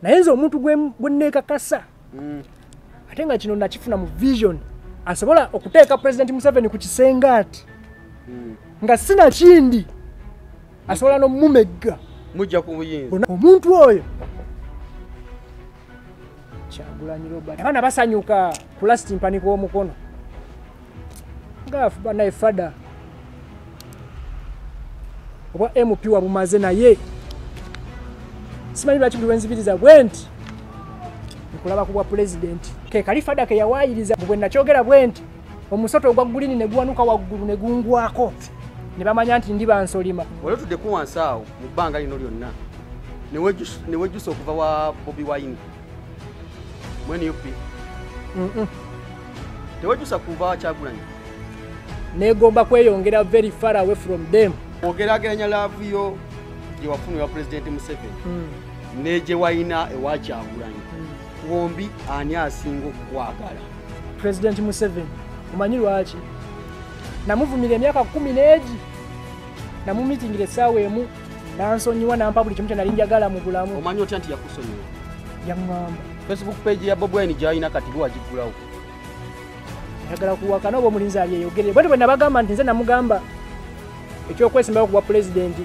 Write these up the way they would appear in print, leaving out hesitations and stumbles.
naye nze omuntu gwe neekakasa ate nga kino nakifuna mu vision asobola okuteeka President Museveni ku kisenge ati nga sina kindi asobola n'omumegga mujja ku buyinza omuntu oyo Kyagulanyi Robert abaana basanyuka ku last mpanika w'omukono ngaafu banaye fada oba MP wabumaze naye simanyi lwaki buli wenzibiriza bwenti nkulaba ku bwa president ke kalifada ke yawaayiriza bwe nakyogera bwenti omusoto ogwa gulini ne guwanuka waggulu ne gungwako ne bamanya nti ndi bansolima olwetudde ku wansi awo mu bbanga lino lyonna ne wejjusa okuva wa Bobi Wine mwene yupi tewejjusa kuva wa Kyagulanyi negomba kweyongera very far away from them ogerageranya laavu yo gye wafunira President Museveni neje wayina ewa Kyagulanyi bombi ani asinga okukwagala President Museveni omanyi lwaki namuvumira emyaka 10 namumitingire essaawa emu nansonyiwa nampa buli kimu kyenali njagala mu bulamu omanyi otya nti yakusonyiwa yaŋŋamba Facebook page ya Bobi Wine gy'alina kati lwagigulawo ayagala kuwakana oba omulinzi alyeyogerere bwe nabagamba nti nze namugamba ekyokwesimbawo kuwa president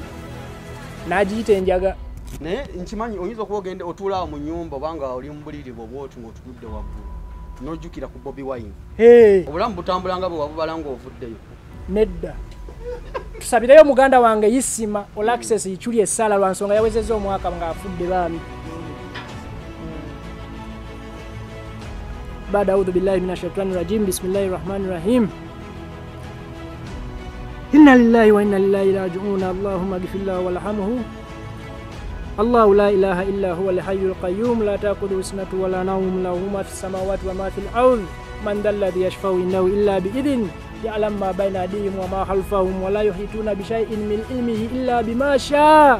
n'agiyita enjaga naye nkimanyi oyinza okuba ogende otuulaawo mu nnyumba obanga oli mu buliri bw'obwoti ng'otuludde waggulu n'ojjukira ku Bobi Wine obulamu butambula nga bwe wabubala ng'ovuddeyo nedda tusabireyo muganda wange Isima Olaxes yikyuli essala lwa nsonga yawezezza omwaka ng'afudde baami baada audhu billahi minash shaitani rajim bismillahir rahmanir rahim inna lillahi wa inna ilaihi raji'un allahumma ighfir lahu warhamhu Allahu la ilaha illa huwa al-hayyul qayyum la ta'khudhuhu sinatun wa la nawm lahu ma fis samawati wa ma fil ardi man dhal ladhi yashfa'u indahu illa bi idhnihi ya'lamu ma bayna aydihim wa ma khalfahum wa la yuhituna bi shay'in min ilmihi illa bima sha'a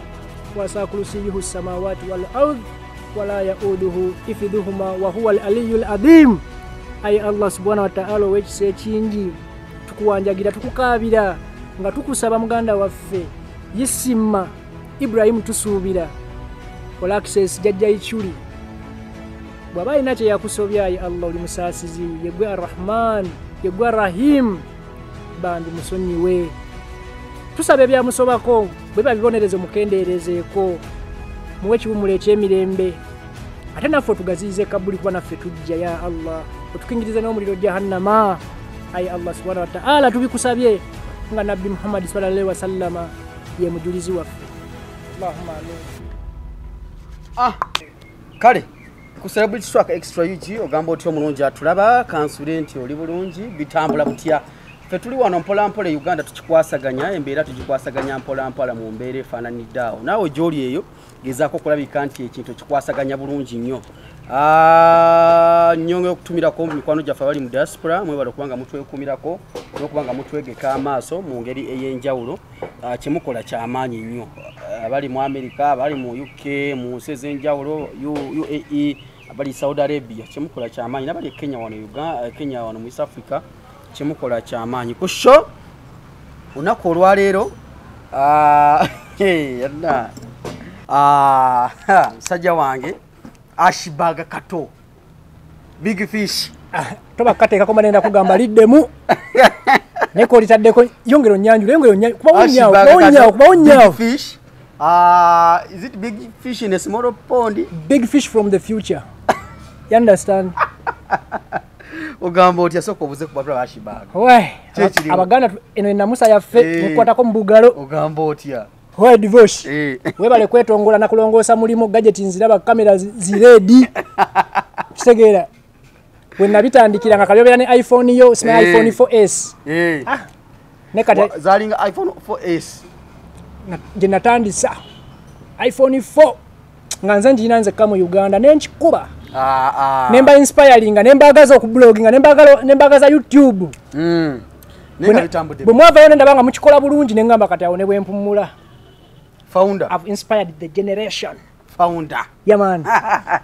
wa sa'a kursiyyuhu as-samawati wal ardi wa la ya'uduhu hifdhuhuma wa huwa al-aliyyul adhim ay Allah subhanahu wa ta'ala wekise kingi tukuwanjagira tukukabira nga tukusaba muganda waffe Isima Ibrahim tusuubira Olaxes jajja ichuli bwaba ina kye yakusobya ya Allah oli musaasizi yegwe Ar-Rahman yegwe Ar-Rahim bandi musonyiwe tusabe bya musobako bwe babibonerezo mukendeerezeeko muwe kiwumule ekyemirembe ate naffe tugazize kabuli kuba naffe tujja ya Allah otukingirize n'omuliro jahannama ay Allah subhanahu wa ta'ala tubikusabye nga Nabbi Muhammad sallallahu alaihi wasallama ye mujulizi waffe Allahumma amin kale ku Celebrity Swag Extra UG ogamba otyo omulungi atulaba kansule nti oli bulungi bitambula butya ffe tuli wano mpola mpola Uganda tukikwasaganya embeera tugikwasaganya mpola mpola mu mbeera efaananidde awo naawe gy'oli eyo gezaako okulabika nti ekintu kikwasaganya bulungi nnyo nnyonge okutumirako mikwano gyaffe abali mu diaspora mwebala okubanga mutwekuumirako n'okubanga mutwegeka amaaso mu ngeri ey'enjawulo kyemukola kyamaanyi nnyo abali mu America abali mu UK mu nsi ez'enjawulo UAE abali Saudi Arabia kyemukola kyamaanyi n'abali Kenya wano Uganda Kenya wano mu East Africa kyemukola kyamaanyi ku show olunaku olwaleero yadda musajja wange Ashbaga Kato Big Fish toba kateekako manenda kugamba liddemu neko litaddeko yongero nyanjule kuba wonyawo fish is it big fish in a small pond? Big fish from the future. You understand? Ogamba otya soko obuze kubatula Ashbaga abaganda eno namusa yaffe nekwatako mu bugalo ogamba otya divorce webale kwetongola na kulongoosa mulimo gadget nziraba kamera ziredi kitegeera when nabitandikira nga kabyobera ne iPhone yo sima iPhone 4S nekate zalinga iPhone 4S je natandisa iPhone 4 nga nze ndinanze kama Uganda nenchikuba nemba inspiring nembagaza okubloginga nembagaza YouTube nenga bitambude bwe mwava yone ndabanga mukikola bulungi nengamba kati awo ne bwempumula founder I've inspired the generation founder yaman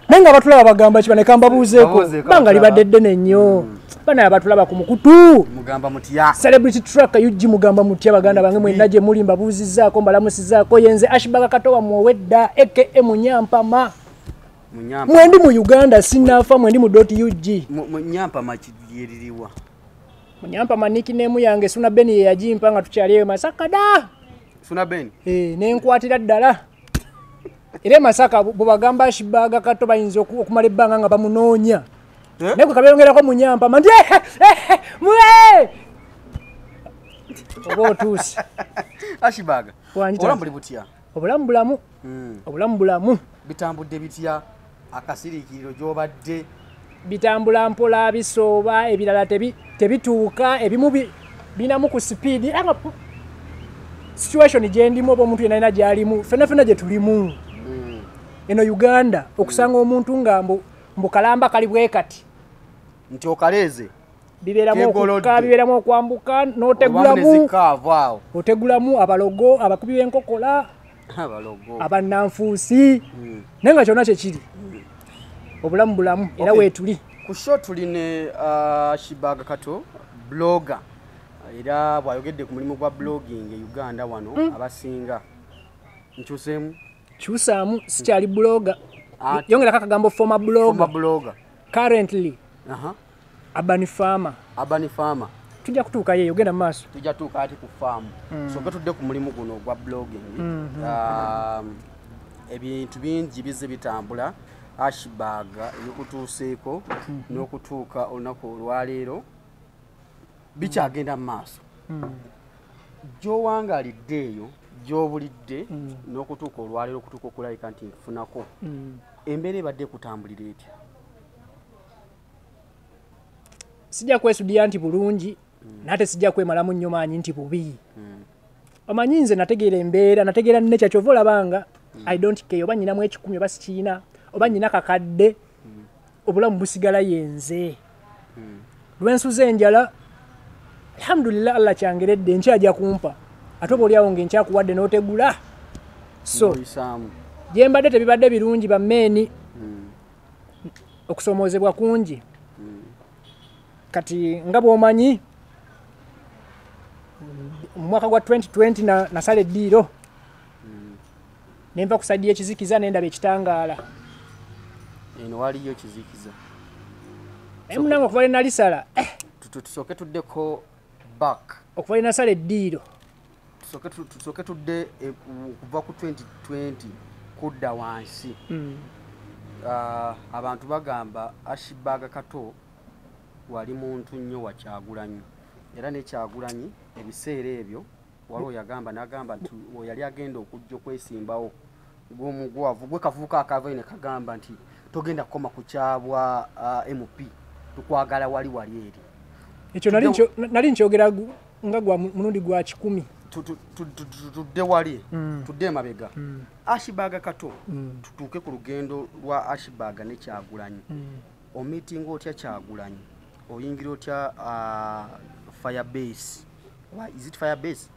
nenga batulaba bagamba kibane kamba buzeeko banga libadde nnyo bana abatulaba ku mukutu mugamba mutya Celebrity Tracker UG mugamba mutya baganda bange mwendaje mulimba buzizaako mbalamusizaako yenze Ashbaga Kato wa mwedda eke munyampama Munyampa. Mwendi mu Uganda sinafa mwendi mu .ug. Munyampa makiririwa. Munyampa maniki nemu yange Suna Beni ye yajimpa nga tukyaliyo Masaka da. Suna Beni? Nenkwatira ddala. Ere Masaka bubagamba Shibaga Kato bayinza okumala ebbanga nga bamunoonya. Nego kabeyongerako Munyampa mandi mwe. Obo tusi. Ashibaga. Obulamu butya? Obulamu bulamu. Obulamu bulamu. Bitambudde bitya akasirikiriro gy'obadde? Bitambula mpola bisooba ebirala tebituuka ebimu binamu ku speed anga situation gyendimu oba omuntu yenna gyalimu fenafena gye tulimu eno Uganda okusanga omuntu nga mbu kalamba kali bwe kati nti okaleeze bibeeramu okwambuka n'otegulamu abalogo abakubi b'enkokola abannanfuusi naye nga kyonna kyekiri obulamu bulamu era weetuli ku show tuline Shibaga Kato blogger era bwayogedde ku mulimu gwa blogging e Uganda wano abasinga kyusaamu sikyali blogger yongerako akagambo former blogger currently urban farmer tujja kutuukayo eyo genda mu maaso tujja tuuka ati ku faamu soke tudde ku mulimu guno gwa blogging ebintu bingi bizze bitambula Ashibaga ebikutuuseeko n'okutuuka olunaku olwaleero bikyagenda mu maaso gy'owangalidde eyo gy'obulidde n'okutuuka olwaleero okutuuka okulabika nti nfunako embeera ebadde ekutambulira etya? Sijja kwesudira nti bulungi nate sijja kwemalamu nnyo maanyi nti bubi omanyi nze nategeera embeera nategeera necha kyova olabanga I don't care oba nyinamu ekikumi oba sikiina oba nyina kakadde obulamu busigala yenze lwensuze enjala alhamdulillah Allah kyangeredde nkyajja kumpa ate oba oliawo ng'enkyakuwadde n'otegula so gyembadde tebibadde birungi bameeni okusomoozebwa kungi kati nga bw'omanyi mu mwaka gwa 2020 nasala eddiiro nenva ku saidi y'ekizikiza nendaba ekitangaala eno waliyo kizikiza naye munange okuva lwe nalisala tusooke tuddeko back okuva lwe nasala eddiiro tusooke tudde kuva ku 2020 kudda wansi abantu bagamba Ashibaga Kato wali muntu nnyo wa Kyagulanyi era ne Kyagulanyi ebiseera ebyo waliwo yagamba n'agamba nti yali agenda okujja okwesimbawo gwe kavubuka akava ne kagamba nti togenda kukoma ku kyabwa MP tukwagala wali eri ekyo nali nkyogera nga gwa mulundi gwa 10 tudde wali tudde emabega Ashibaga Kato tutuuke ku lugendo lwa Ashibaga ne Kyagulanyi omitinga otya Kyagulanyi oyingira otya Firebase is it Firebase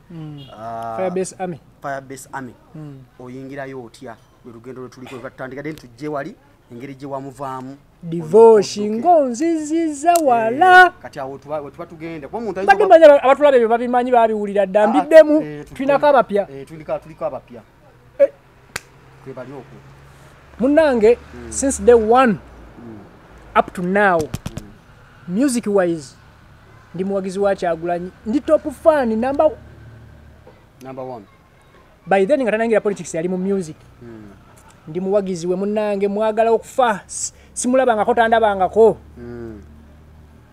Firebase Army oyingirayo otya lwe lugendo lwe tuliko katandika den tujje wali engeri gye wamuvaamu divorce ngonziziza wala kati awo tuba tugenda kwa muntu ayinza abatulabe ebyo babimanyi babiwulira ddaambiddemu tulinako abapya tuliko abapya kwebali okwo munnange since day one up to now music wise ndi muwagizi wa Kyagulanyi ndi top fan number 1 by then nga tanangira politics yali mu music ndi muwagizi we munnange mwagala okufa simulabangako tandabangako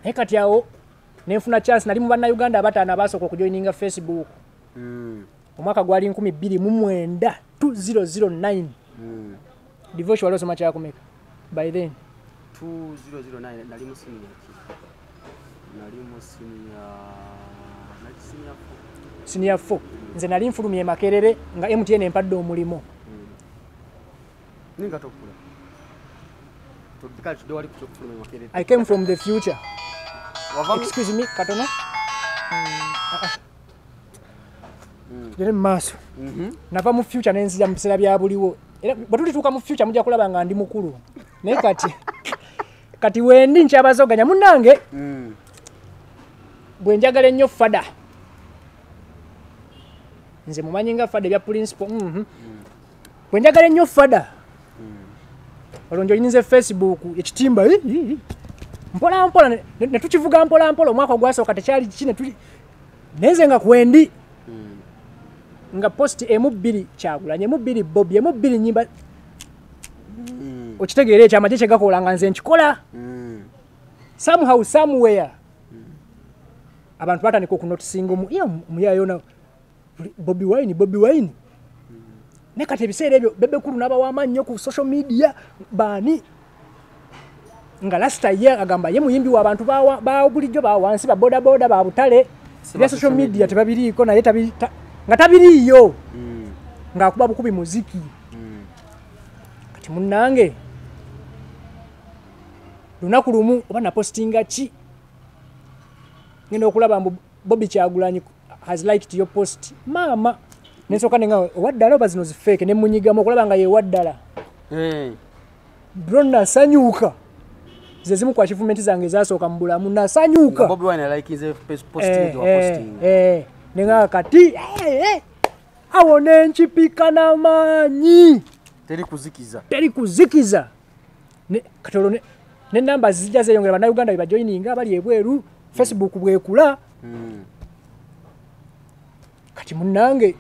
naye kati awo nenfuna chance nali mu bannayuganda abataano abasooka okujoininga Facebook omwaka gwali 2009 2009 divorce wali osoma kyakumeka by then 2009 nali mu senior 4 nze nali nfulumye Makerere nga MTN empadde omulimo ninga tokula todikali wali kufulumya Makerere I came from the future excuse me katono jere maso nava mu future nenzija mu bisera bya buliwo era batulituuka mu future mujja kulaba nga ndi mukulu naye kati wendi nkyabazoganya munnange bwe njagala ennyo fada nze mumanyi nga fada ebya principal bwe njagala ennyo fada olonjo yinze Facebook ekitimba mpola mpola ne tukivuga mpola mpola omwaka ogwasooka tekyali kine tuli neze nga kwendi nga post M2 Kyagulanyi M2 Bobby M2 nyimba okitegeera ekyamaje kyegakola nga nze nkikola somehow somewhere abantu batandika okunotisinga omuyayona Bobby Wine ne kati ebiseera ebyo Bebe Cool n'aba w'amannyo ku social media baani nga last year agamba ye muyimbi w'abantu ba bulijjo ba wansi ba boda ba butale ya social media tebabiriiko naye nga tabiriyo ng'akuba bukubi muziki kati munnange lunaku lumu oba napostinga ki ngenda okulaba mbu Bobby Kyagulanyi has liked your post mama nensoka nenga waddala oba zino zifeke ne munyigamu okulaba nga ye waddala bro nasanyuka zezimu kwa achievement zange zasooka mu bulamu nasanyuka Bobby Wine like his posting nenga kati awone nchipika na manyi teri kuzikiza ne katolo ne namba zijja zeyongera bana Uganda biba joininga bali ebweru Facebook bwekula kati munnange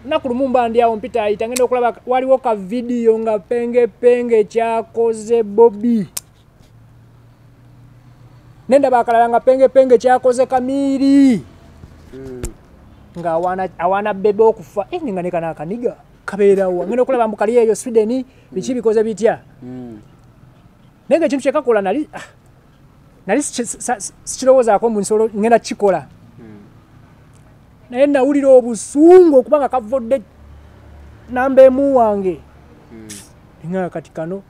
nakulumumba ndi awo mpita ayita ngenda okulaba waliwo ka video nga penge kyakoze Bobby nenda bakalala nga penge kyakoze Kamiri nga awana Bebe okufa nga nekana akaniga kabeerawo ngenda okulaba mbukali eyo Sweden biki bikoze bitya nenge kintu kyekakola nali sikirowoozaako mu nsolo ngenda kikola naye nawulira obusungu okubanga kavodde namba emu wange nga kati kano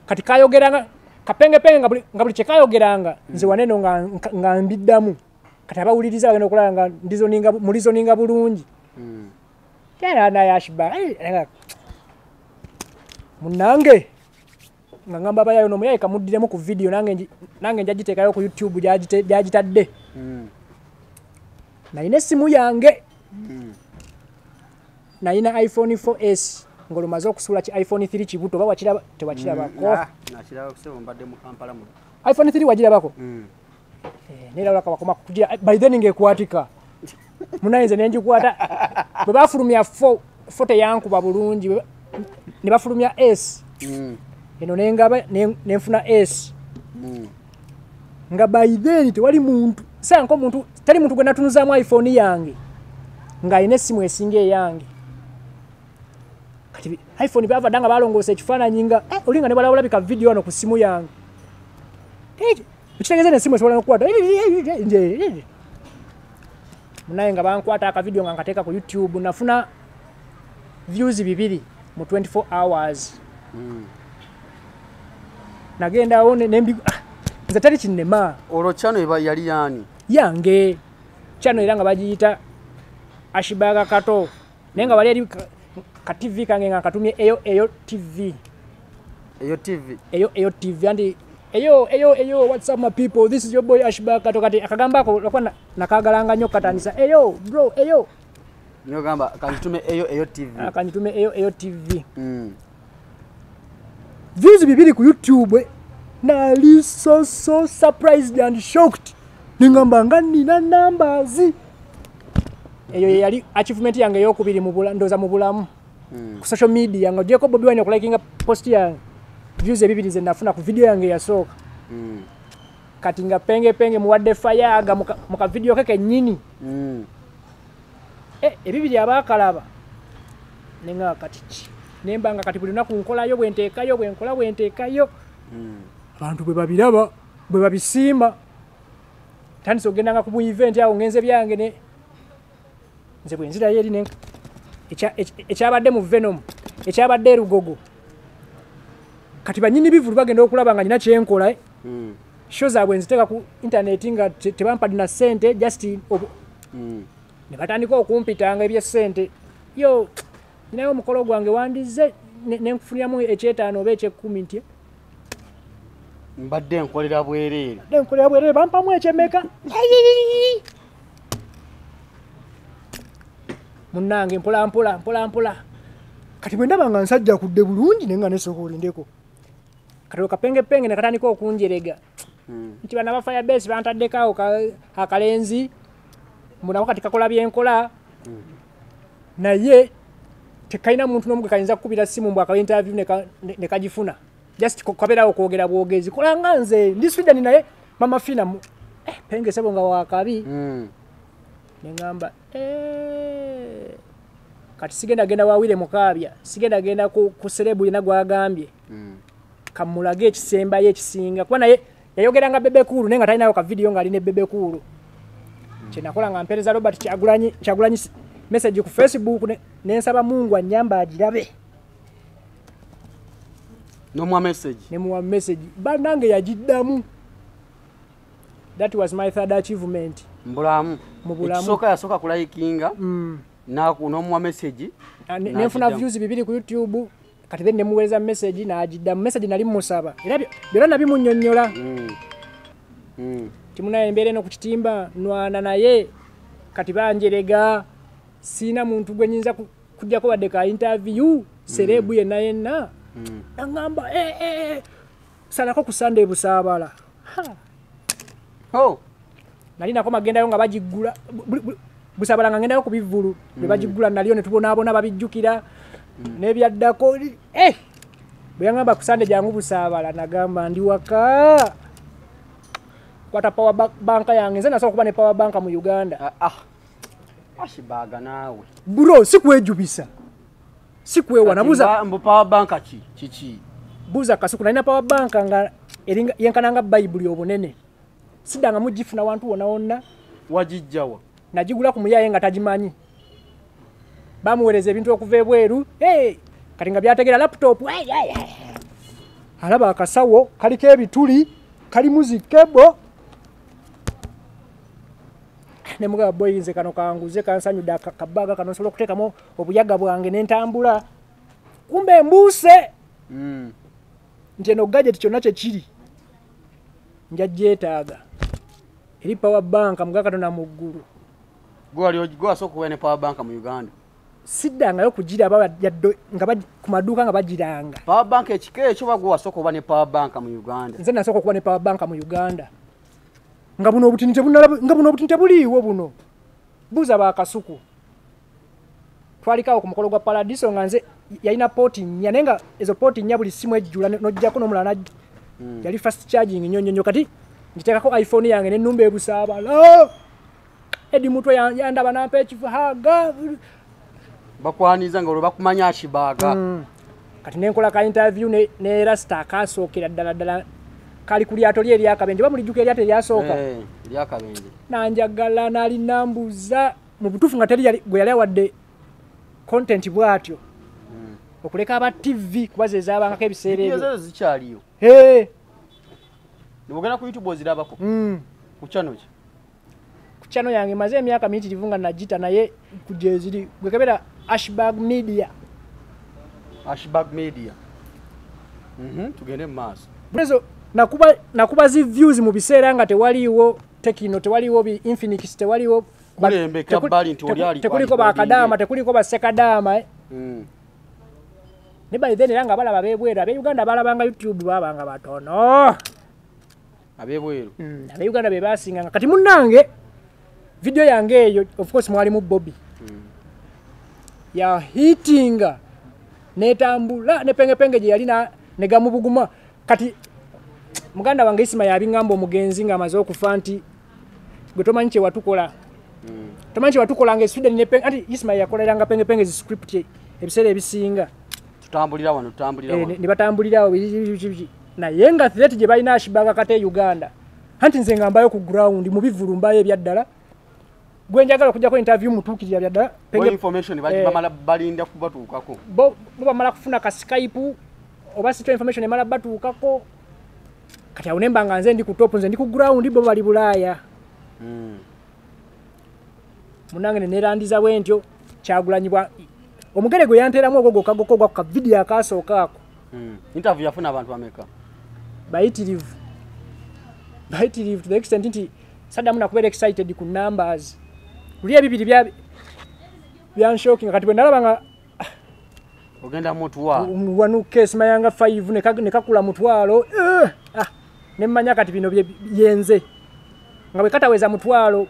kati kayogeranga kapenge nga buli kyekayogeranga nze waneno nga mbiddamu kati abawuliriza bagenda okulaba nga mulizoninga bulungi era nayashiba munnange nga ngamba abayayo nomuyayi kamuddiremu ku video nange njagiteekayo ku YouTube gyagitadde nayina essimu yange nayina iPhone 4S ng'olumaze okusuula ki iPhone 3 kibuto oba tewakirabako iPhone 3 wagirabako nerabula kabakoma kugira by then ng'ekwatika munayinze nengikwata bwe bafulumya foto yankuba bulungi ne bafulumya S eno nengaba nenfuna S nga by then tewali muntu sanko muntu tali muntu gwe natunuzaamu iPhone yange nga ayina essimu esinga eyange kati iPhone bava danga balongoosa ekifaananyi nga olinga ne balabika video wano ku ssimu yange ekitegeeza n'essimu esobola n'okukwata munaye nga bankwata akavidiyo nga nkateeka ku YouTube nafuna views 2 mu 24 hours nagendawo nze tali kinnema olwo channel eba yali yani yange channel era nga bagiyita Ashibaga Kato naye nga wali eri ka TV kange nga katumye eyo TV andi eyo what's up my people, this is your boy Ashibaga Kato kati akagamba ako lokwa nakagalanga nnyo katandisa bro nyo gamba kanitume eyo TV akanitume eyo TV views 2 ku YouTube nali so surprised and shocked ningamba nga nina numbers eyo yali achievement yange yokubiri ndoza mu bulamu ku social media nga jeko Bobby Wine okulikinga post yange views 2 ze nafuna ku video yange yasooka kati nga penge muwadde fire muka video keke nyini ebibiri abakalaba nenga kati nembanga kati buli naku nkolayo bwenteekayo abantu bwe babiraba bwe babisimba tandise ogendanga ku event awo ngenze byange nze bwe nzirayo eri ekyabadde mu Venom ekyabadde Rugogo kati banyini bivulu bagenda okulaba nga nyina kyenkola show zaabwe nziteeka ku internet nga tebampadde na ssente just ne batandika okumpitanga ebyessente ninayo omukolo gwange wandize nenkufuniramu ekyetaano oba ekyekumi ntya mbadde nkolera bwereere bampamu ekyemeka munnange mpola kati bwe ndaba nga nsajja kudde bulungi naye nga nesokolindeko kati kapengepenge ne katandika okunjerega nti bana ba Firebase bantaddeko awo akalenzi mbona wakati kakola byenkola naye tekalina muntu n'omu kayinza kukubira simu mbwa akawa interview ne kagifuna just kaberawo kwogera bwogezi kola nga nze ndi Sweden naye mama fina penge sebo nga wakabi ne ngamba kati sigenda wawire mukabya sigenda ku serebu ina gwagambye kamulage ekisemba yekisinga kuba naye yayogeranga bebe kulu nenga talinayo ka video nga aline bebe kulu kyenakola nga mpereza Robert Kyagulanyi message ku Facebook nensaba Mungu anyamba agirabe nomwa message banange yagiddamu. That was my third achievement mbulamu yasoka kulayikinga nomwa message nenfuna views 2 ku YouTube kati then nemuweza message na agiddamu message nali musaba era byonna nabimunnyonnyola timuna embere no kukitimba nwana naye kati banjerega sina muntu gwe nyinza kujjako wadde ka interview serebu yenna ngamba salako ku Sunday Busabala nali nako magendayo nga bagigula Busabala nga ngendayo ku bivulu ne bagigula naliyo ne tubona babijjukira nebyaddako bwe ngamba ku Sunday jangu Busabala nagamba ndi waka kwata power bank yange nze nasobola kuba ne power bank mu Uganda ashibaga nawe bro sikwejubisa sikwewa nabuza mbu power bank chichi buza kasuku nalina power bank nga eringa yenkananga Bible obunene sidanga mujifuna wantu wona wajijjawa najigula ku muyaye nga tajimanyi bamuwereza ebintu okuva ebweru kati nga byategera laptop alaba akasawo kaliko ebituli kali muzikebo ne muga boyinze kano kanguze kansanyuda kabaga kano solo kutekamo obuyaga bwange n'entambula kumbe mbuse njeno gadget kyonna kye kiri njajjetaaga eri power bank muga katona muggulu gwa soko ne power bank mu Uganda sidanga yo kugira baba nga ku maduka nga bagiranga power bank ekike ekyo bagwa soko bane power bank mu Uganda nze nasoko kuba ne power bank mu Uganda nga buno obutinte buliwo buno buza bakasuku twalikawo ku mukolo gwa Paradiso nga nze yalina poti nyanenga ezo poti nya buli simu ejjula nojjako n'omulala yali fast charging nyonyonyo kati ngitekako iPhone yange ne numba Busabala edi mutwe yandaba nampa ekifahaga bakwaniza nga bakumanya ashibaga kati nenkola ka interview ne Rasta kasookera ddala kali kulyato lye lyakabenje bamulijjuka eryato eryasooka lyakabenje nanjagala nali nambuza mu butuufu nga teri gwe yali awadde content bwatyo okuleka aba TV kubaza ezaabangako ebiseera ebyo zikyaliyo nibogenda ku YouTube ozirabako ku channel yange maze emyaka miyitirivu nga najita naye kujja eziri gwekebera Ashbag Media tugende mu maaso Brezo nakuba zi views mu biseera nga tewaliwo Tekino tewaliwo bi Infinix tewaliwo kulembeka bali nti oli ali tekuliko bakadama tekuliko basekadama ne by then nga balaba bebwera abe Uganda balabanga YouTube babanga batono abebweru abe Uganda be basinga kati munnange video yange eyo of course mwali mu Bobby ya hitinga netambula ne penge je yalina ne gamubuguma kati muganda wange Isima yabingambo omugenzi nga amaze okufa nti gwe tomanyi watukola tomanyi watukola nga Sweden ne penge anti Isima yakoleranga penge zi script ebiseera ebisinga tutambulira wano ne batambulirawo na yenga threat je balina Ashibaga kate Uganda anti nze ngambayo ku ground mu bivulu mbaye byaddala gwe njagala kujja ko interview mutukirira byaddala penge information bamala balinda kubatuukako bo bamala kufuna ka Skype oba sito information emala batuukako kati awo nembanga nze ndi ku top nze ndi ku ground bo bali Bulaya munange ne nerandiza bwentyo Kyagulanyibwa omugere gwe yanteramu ogogo kagoko gwa ka video akasookako interview yafuna abantu ameka bayitirivu to the extent nti Saddam nakubera excited ku numbers buli ebibiri bya shocking kati bwe nalaba nga ogenda mutwa wanuke simayanga 5 ne kakula mutwalo ne mmanya kati bino yenze nga bwe kataweza mutwalo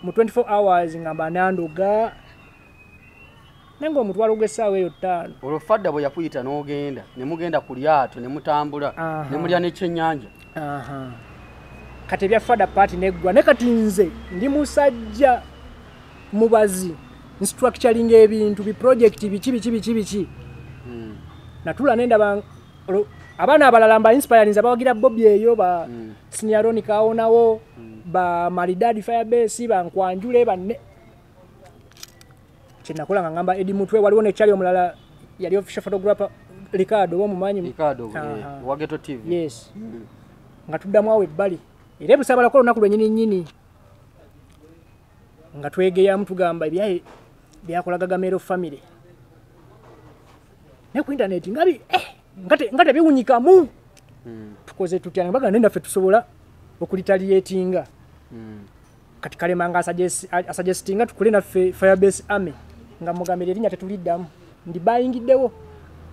mu 24 hours ngamba nandoga nengo omutwalo gw'essaawa eyo 5 olwo fadda bwe yakuyita n'ogenda ne mugenda ku lyato ne mutambula ne mulya n'ekyennyanja kati ebya fadda party neggwa ne kati nze ndi musajja mubazi structuring ebintu bi project biki natula nenda abana abalala mba inspiring abawagira Bobby eyo ba Senioroni kaonawo ba Maridadi Firebase ba Nkwanjule banne kinakola ngamba Edi Mutwe waliwo ne chali omulala yali official photographer Ricardo wo mumanyi Ricardo wa Ghetto TV yes nga tuddamu awe bali era busabala ko lunaku lwennyini nga twegeya mutugamba ebyaye byakolaga Gamero family ne ku internet ngabi ngate biwunyikamu tukoze tutya mbaga nenda ffe tusobola okulitaliatinga kati kale manga suggestinga tukule na Firebase Army nga mugambira erinya tetuliddamu ndi bayingiddewo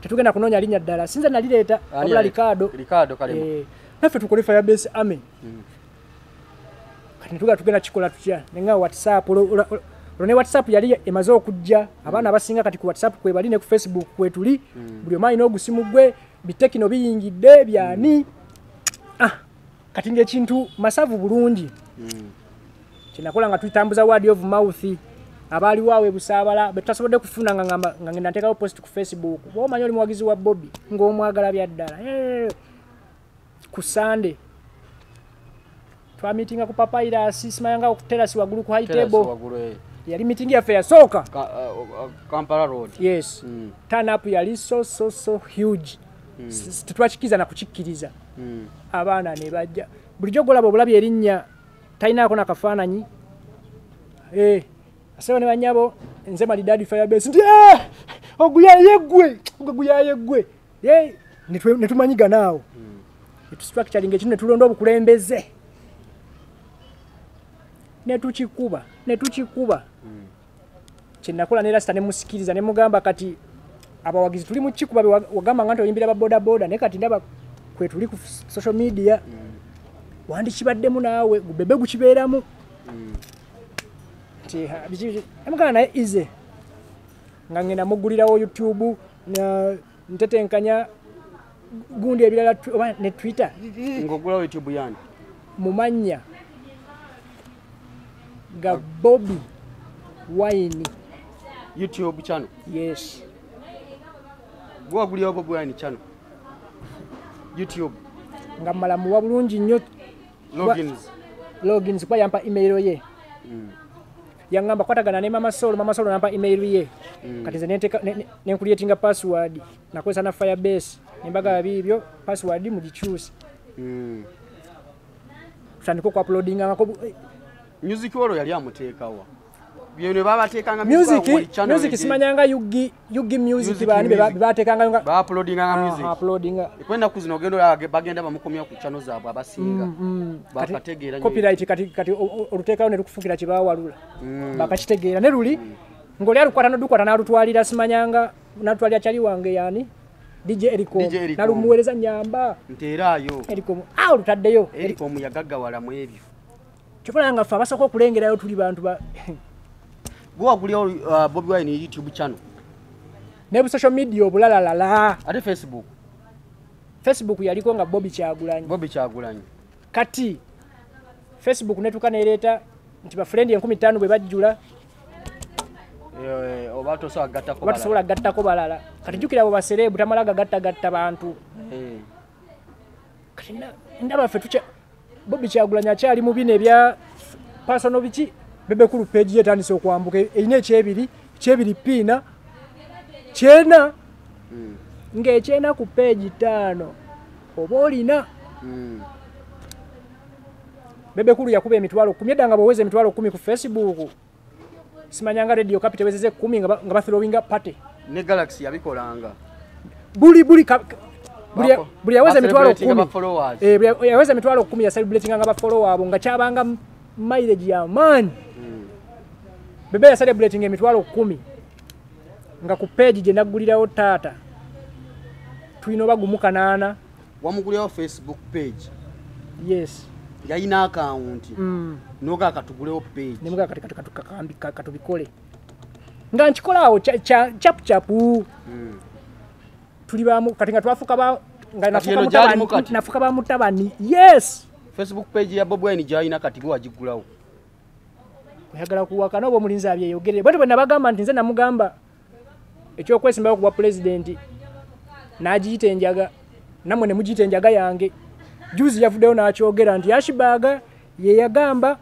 tetugenda kunonya linya ddala sinza nalileta wabula Ricardo kale naffe tukole Firebase Army kati tuga tugenda kikola tutya nenga WhatsApp Rone WhatsApp yali emaze okujja abaana abasinga kati ku WhatsApp kwe bali ne ku Facebook kwe tuli buli omanyi n'ogusimu gwe bitekino biyingidde byani kati ng'ekintu masavu bulungi kinakola nga tutambuza word of mouth abali waawe busaabala betasobodde kufuna nga ngenda nteekawo post ku Facebook bwomanyi oli muwagizi wa Bobby ng'omwagala byaddala ku Sunday twa meetinga ku Papyrus simayanga ku terrace wagulu ku high table yali meeting yaffe yasooka Kampala Road yes turn up yali so huge tetwakikiza na kukikkiriza abaana ne bajja bulijjo golaba obulabi erinnya talinaako nakafaananyi asewo ne banyabo nze Maridadi Firebase nti oguyaye gwe ne tumanyiga naawo netustructuring ekintu ne tulonda obukulembeze netukikuba kyenakola ne Rasta ne musikiriza ne mugamba kati abawagizi tuli mu kikuba wagamba nga nti oyimbira ba boda ne kati ndaba kwe tuli ku social media wandi kibaddemu naawe gubebe gukibeeramu amugana naye ize nga ngenda mugulirawo YouTube na ntetenkanya gundi ebirala ne Twitter ngogulawo YouTube yani mumanya ga Bobby Wine YouTube channel yes gwagulirawo Bobby Wine channel YouTube nga malamu wa bulungi nnyo logins kwa yampa email ye yangamba kwatagana ne mama solo nampa email ye kati ze ne creating password nakozesa na Firebase nembaga bibyo password mugichoose tandiko ku uploading ngako music wolo yali amuteekawa byene babateekanga music simanyanga yugi music bani bateekanga ba uploadinga music uploadinga kwenda kuzino gendo bagenda bamukomya ku channel zaabwe abasinga bakategeera copyright kati oluteekawo ne lukufukira kibawalula bakakitegeera ne luli ngoli alukwata n'odukwata n'alutwalira simanyanga n'atwalira kyali wange yani DJ Ericom nalumuweereza nyamba nteerayo Ericom olutaddeyo Ericom yagaggawala mu ebyo kikola nga ffe abasooka okulengerayo tuli bantu ba gwagulirawo Bobby Wine YouTube channel ne bu social media obulalalala ate Facebook yaliko nga Bobby Kyagulanyi kati Facebook netuka nereeta nti ba friend 15 bwe bajjula obato so gattako balala kati jukira abo baserebu tamalaga gatta bantu kati ndaba ffe tucha Bobby Kyagulanyi akyali mu bine bya personal biki bebe kulu page yetandise okwambuka eyina ekyebiri pina kyena ng'ekyena ku page 5 oba olina bebe kulu yakuba emitwalo 10 edanga baweze emitwalo 10 ku Facebook simanyanga radio capital wezeze 10 nga bathrowinga party ne Galaxy yabikolanga buli yaweze emitwalo 10 yaweze emitwalo 10 ya celebrating nga ba follow abo nga kyabanga mileage ya man bebe ya celebrating emitwalo 10 nga ku page gye naggulirawo taata tulina oba gumu kanaana. Wamugulirawo Facebook page? Yes. Yalina account? Noga katugulewo page. Nemuga katubikole. Nga nkikolaawo chapu. Tuli bamu kati nga twafuka ba nga nafuka ba mutabani. Yes. Facebook page ya Bobi Wine gyalina kati gwe wagigulawo. Oyagala kuwakana oba omulinzi abyeyogerere. Bwe nabagamba nti nze namugamba ekyokwesimbawo ku bwa president n'agiyita enjaga namwe ne mugiyita enjaga yange. Juzi yavuddeyo n'akyogera nti Ashbaga ye yagamba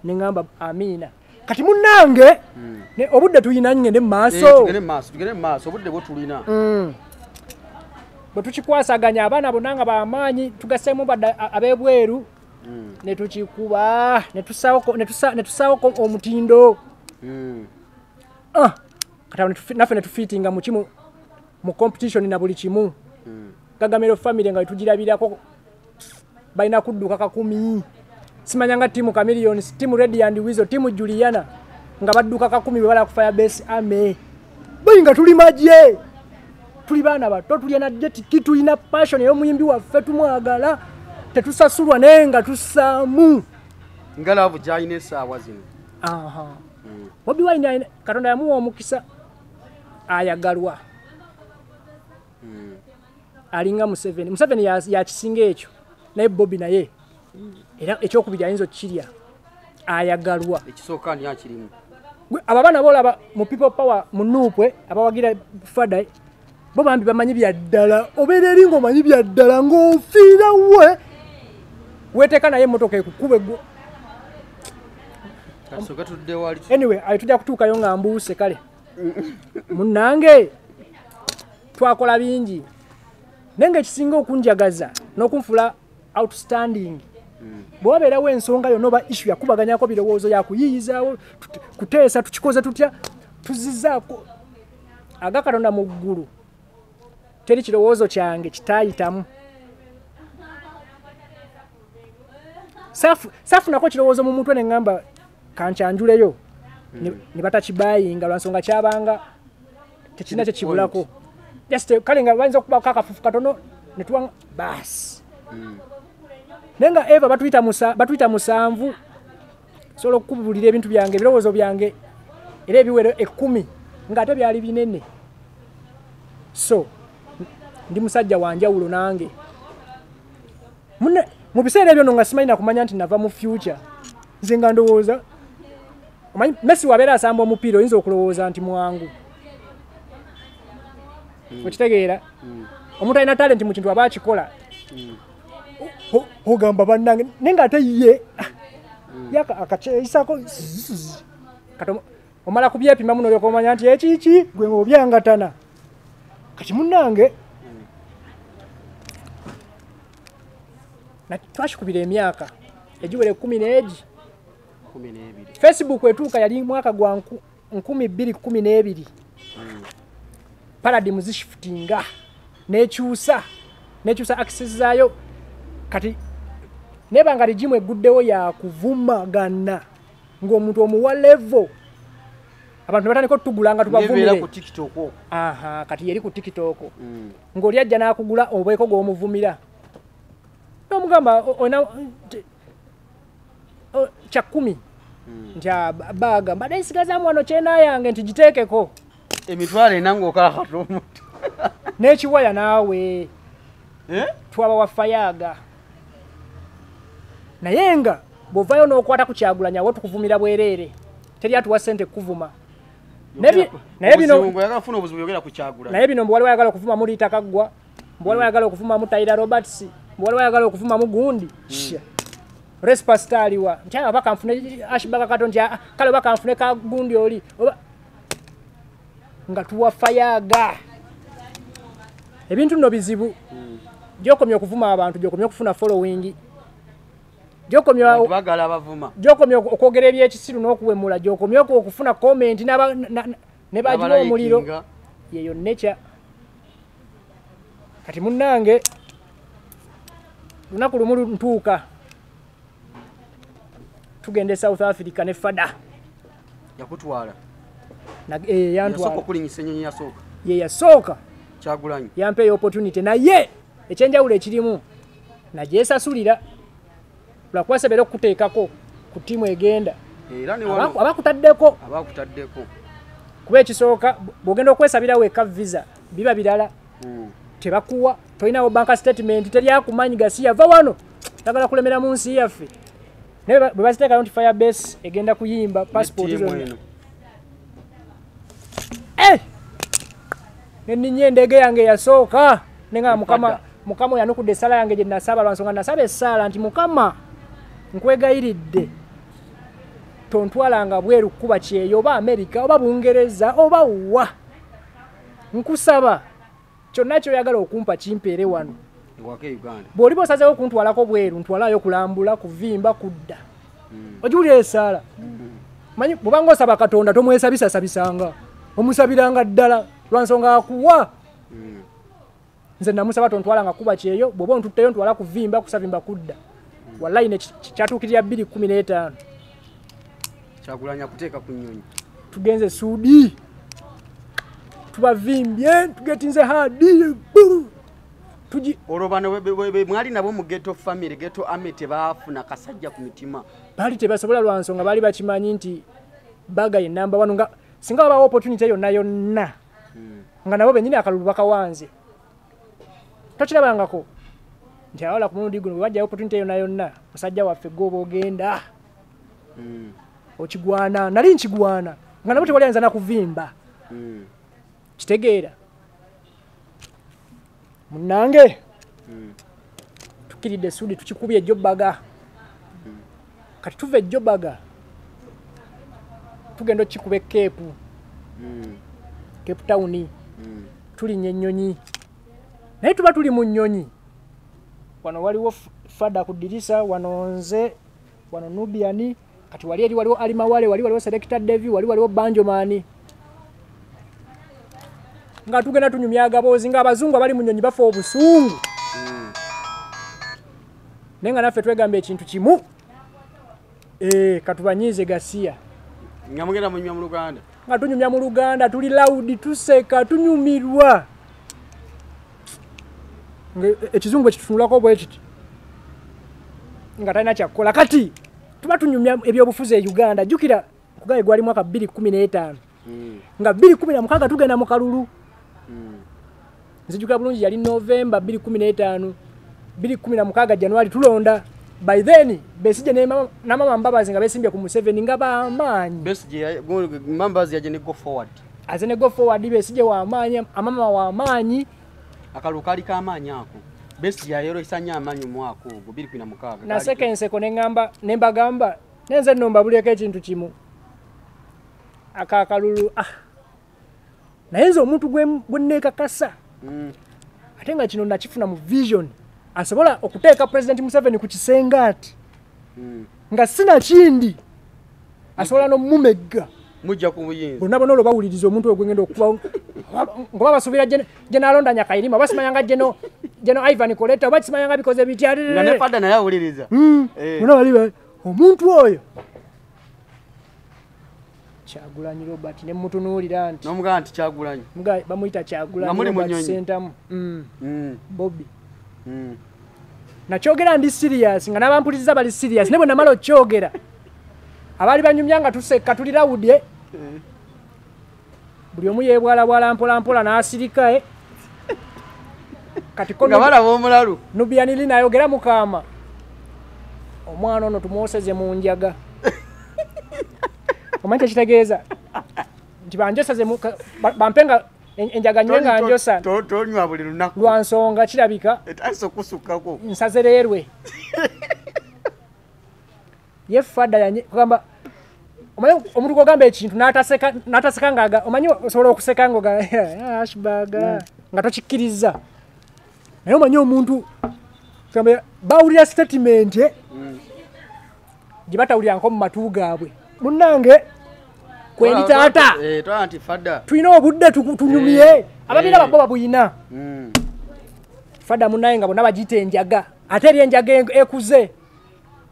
nengamba Amina. Kati munnange obudde tuyina ngende mu maaso. Tugende mu maaso obudde bwo tulina. Bwe tukikwasaganya abaana bonna nga b'amaanyi tugaseemu badde ab'ebweru ne tukikuba ne tusaawoko omutindo. Naffe ne tufiitinga mu kimu mu competition na buli kimu. Gagamero family nga tujirabirako balina kudduka 10. Simanya nga timu Chameleons, timu Red and Wizo, timu Juliana nga badduka 10 bwe bala ku Firebase Army. Bayinga tuli maje. Tuli bana bato tuli na jet kitu ina passion yo muyimbi waffe tumwagala tetusasulwa nenga tusamu. Ngalavu jaine sawa zino. Bobi Wine Katonda yamuwa omukisa ayagalwa. Alinga Museveni ya kisinga ekyo naye Bobi naye era ekyokubiri ayinza okukirya ayagalwa. Ekisooka ani akirimu? Ababana bolaba mu people power mu Nupwe abawagira fada bo bambi bamanyi byaddala obeera eri ng'omanyi byaddala ng'ofiira we weteeka naye emmotoka ekukube gwo. Anyway tujja kutuukayo nga mbuuse kale munnange twakola bingi nenge ekisinga okunjagaza n'okunfula outstanding bw'obeerawo ensonga yonna oba issue yakubaganyako birowoozo yakuyiyizaawo kuteesa tukikoze tutya tuzizzaako aga Katonda mu ggulu teri kirowoozo kyange kitaayitamu saafunako kirowoozo mu mutwe ne ŋŋamba kankyanjuleyo ne batakibayinga lwansonga kyabanga tekirina kye kibulako just kale nga bayinza okubako akafufu katono ne tuwa baasi nenga Eva batuyita 7 solo okukubulira ebintu byange ebirowoozo byange era ebiwero 10 nga ate byali binene. So ndi musajja wanjawulo nange mu biseera ebyo nga simanyi nakumanya nti nava mu future nze nga ndowooza Messi wabeera asamba omupiira oyinza okulowooza nti mwangu okitegeera omuntu alina talenti mu kintu aba akikola ogamba bannange nenga ate ye akakyeyisako kati omala kubyepima muno olyoka omanya nti ekiki gwe ng'obyangatana kati munnange twakikubira emyaka egiwere 12. Facebook etuuka yali mwaka gwa 2012 paradigm zishiftinga nekyusa access zaayo kati nebanga ligimu eguddewo ya kuvumagana ng'omuntu omuwa level abantu batandika tugulanga tubavumire ku TikTok. Kati yeri ku TikTok ng'oli ajja n'akugula obweko gw'omuvumira n'omugamba ona kya 10 nti baga mbadde nsigazaamu wano kyena yange nti giteekeko emitwalo enanga okakata omuntu n'ekiwaya naawe twaba wafayaga naye nga bw'ovaayo n'okwata ku Kyagulanyi awo tukuvumira bwereere teri atuwa ssente kuvuma naye bino mbwali wayagala okuvuma mu Rita Kaggwa mbwali wayagala okuvuma mu Taylor Roberts mbwali wayagala okuvuma mu Gundi Respastaliwa nti aba kanfune Ashbaga kato nti kale bakanfune ka Gundi oli nga tuwa fayaga ebintu nno bizibu gyokomya okuvuma abantu gyokomya okufuna following gyokomya bagala abavuma gyokomya okwogera ebyekisiru n'okuwemula gyokomya okufuna comment ne bagira omuliro yeyo nature kati munnange lunaku lumu ntuuka tugende South Africa ne fada yakutwala yantwala okulinyisa ennyonyi yasooka ye yasooka Kyagulanyi yampa opportunity naye ekyenjawulo ekirimu nagyesasulira lwakwasebera okuteekako ku ttiimu egenda abakutaddeko kuba ekisooka bw'ogenda okwesabira weka visa biba birala tebakuwa tolinawo banka statement teryakumanyi Gasiya va wano tagala kulemera mu nsi yaffe naye bwe baziteekayo nti Firebase egenda kuyimba passport zonna neninye endege yange yasooka nenga mukama yanukudde essala yange gye nasaba lwansonga nasaba essala nti mukama nkwegayiridde tontwalanga bweru kuba kyeyo oba Amerika oba Bungereza oba wa nkusaba kyonna kyoyagala okumpa kimpeere wano bw'oliba osazeewo okuntwalako bweru ntwalayo kulambula kuvimba kudda ogiwulira essaala manyi bw'obanga osaba Katonda tomwesabisasabisanga omusabiranga ddala lwansonga akuwa nze namusaba tontwalanga kuba kyeyo bw'oba ontutteyo ntwala kuvimba kusavimba kudda wallahi ne kyatuukirira 2015 Kyagulanyi kuteeka ku nnyonyi tugenze Suudi tubavimbye tugetinze hadi olwo bano mwali nabo mu ghetto family ghetto army tebaafuna kasajja ku mitima baali tebasobola lwansonga baali bakimanyi nti baga ye namba wano nga singa wabawo opportunity yonna nga nabo bennyini akalulu bakawanze tokirabangako nti awala ku mulundi guno bwebajjayo opportunity yonna musajja waffe goba ogenda okigwana nali nkigwana nga nabo tewali ayinza nakuvimba kitegeera munange tukiridde Suudi tukikubye Jobaga kati tuve Jobaga tugenda okikube Cape Town tulinnya ennyonyi naye tuba tuli mu nnyonyi wano waliwo Fada ku ddirisa wano nze wano Nubian kati wali eri waliwo Alimawale waliwo Selector Devi waliwo Banjomani nga tugenda tunyumya agaboozi nga abazungu abali mu nnyonyi bafa obusungu naye nga naffe twegamba ekintu kimu katubanyiize Gasiya nga mugenda munyumya mu Luganda nga tunyumya mu Luganda tuli loud tuseka tunyumirwa ekizungu ekitutunulako bwe kiti nga talina kyakkola kati tuba tunyumya ebyobufuzi e Uganda jjukira kugaye gwali mwaka 2015 nga 2016 tugenda mu kalulu nzijukira bulungi yali November 2015 2016 January tulonda by then Besigye na mama Mbabazi nga besimbye ku Museveni nga baamaanyi Besigye Mbabazi yaje ne go forward azene go forward Besigye wa amaanyi amama wa amaanyi akalukali ka amaanyi ako Besigye yero isanya amaanyi mwako go 2016 na second seko nengamba nembagamba nenze nomba buleka ekintu kimu akakalulu nayenze omuntu gwenneeka kasa ate nga kino nakifuna mu vision asobola okuteeka President Museveni ku kisenge ati nga sina kindi asobola n'omumegga mujja ku buyinza bonna bonna olwo bawuliriza omuntu ogwengenda okuba ngoba basuubira gye nalonda Nyakairima basimanyanga geno Ivan Koleta bakisimanyanga bikoze bitya nga ne Fada naye awuliriza bonna bali omuntu oyo Kyagulanyi Robert ne mutunuulira nti n'omugamba nti Kyagulanyi bamuyita Kyagulanyi Robert Sentamu Bobby nakyogera ndi serious nga n'abampuliriza bali serious ne bwe namala okyogera abaali banyumya nga tuseka tuli lawudye buli omu yeebwalabwala mpolampola n'asirika kati nga balaba omulalu Nubian Lina ayogera Mukama omwana ono tumwoseze mu njaga omanyi tekitegeeza nti banjoseze bampenga enjaga nywe nga njosa tonywa buli lunaku lwansonga kirabika etaso kusukako nsazererwe ye Fada kugamba omanyi omuntu kugamba ekintu n'ataseka ngaga omanyi osobola okuseka ngoga ashbaga nga tokikkiriza naye omanyi omuntu bawulira statement gye batawulira nko mu matu gaabwe munnange kwendi taata anti Fada tulina obudde tunyumye ababira babo babuyina Fada munnange nga bonna bagiyita enjaga ate eri enjaga ekuze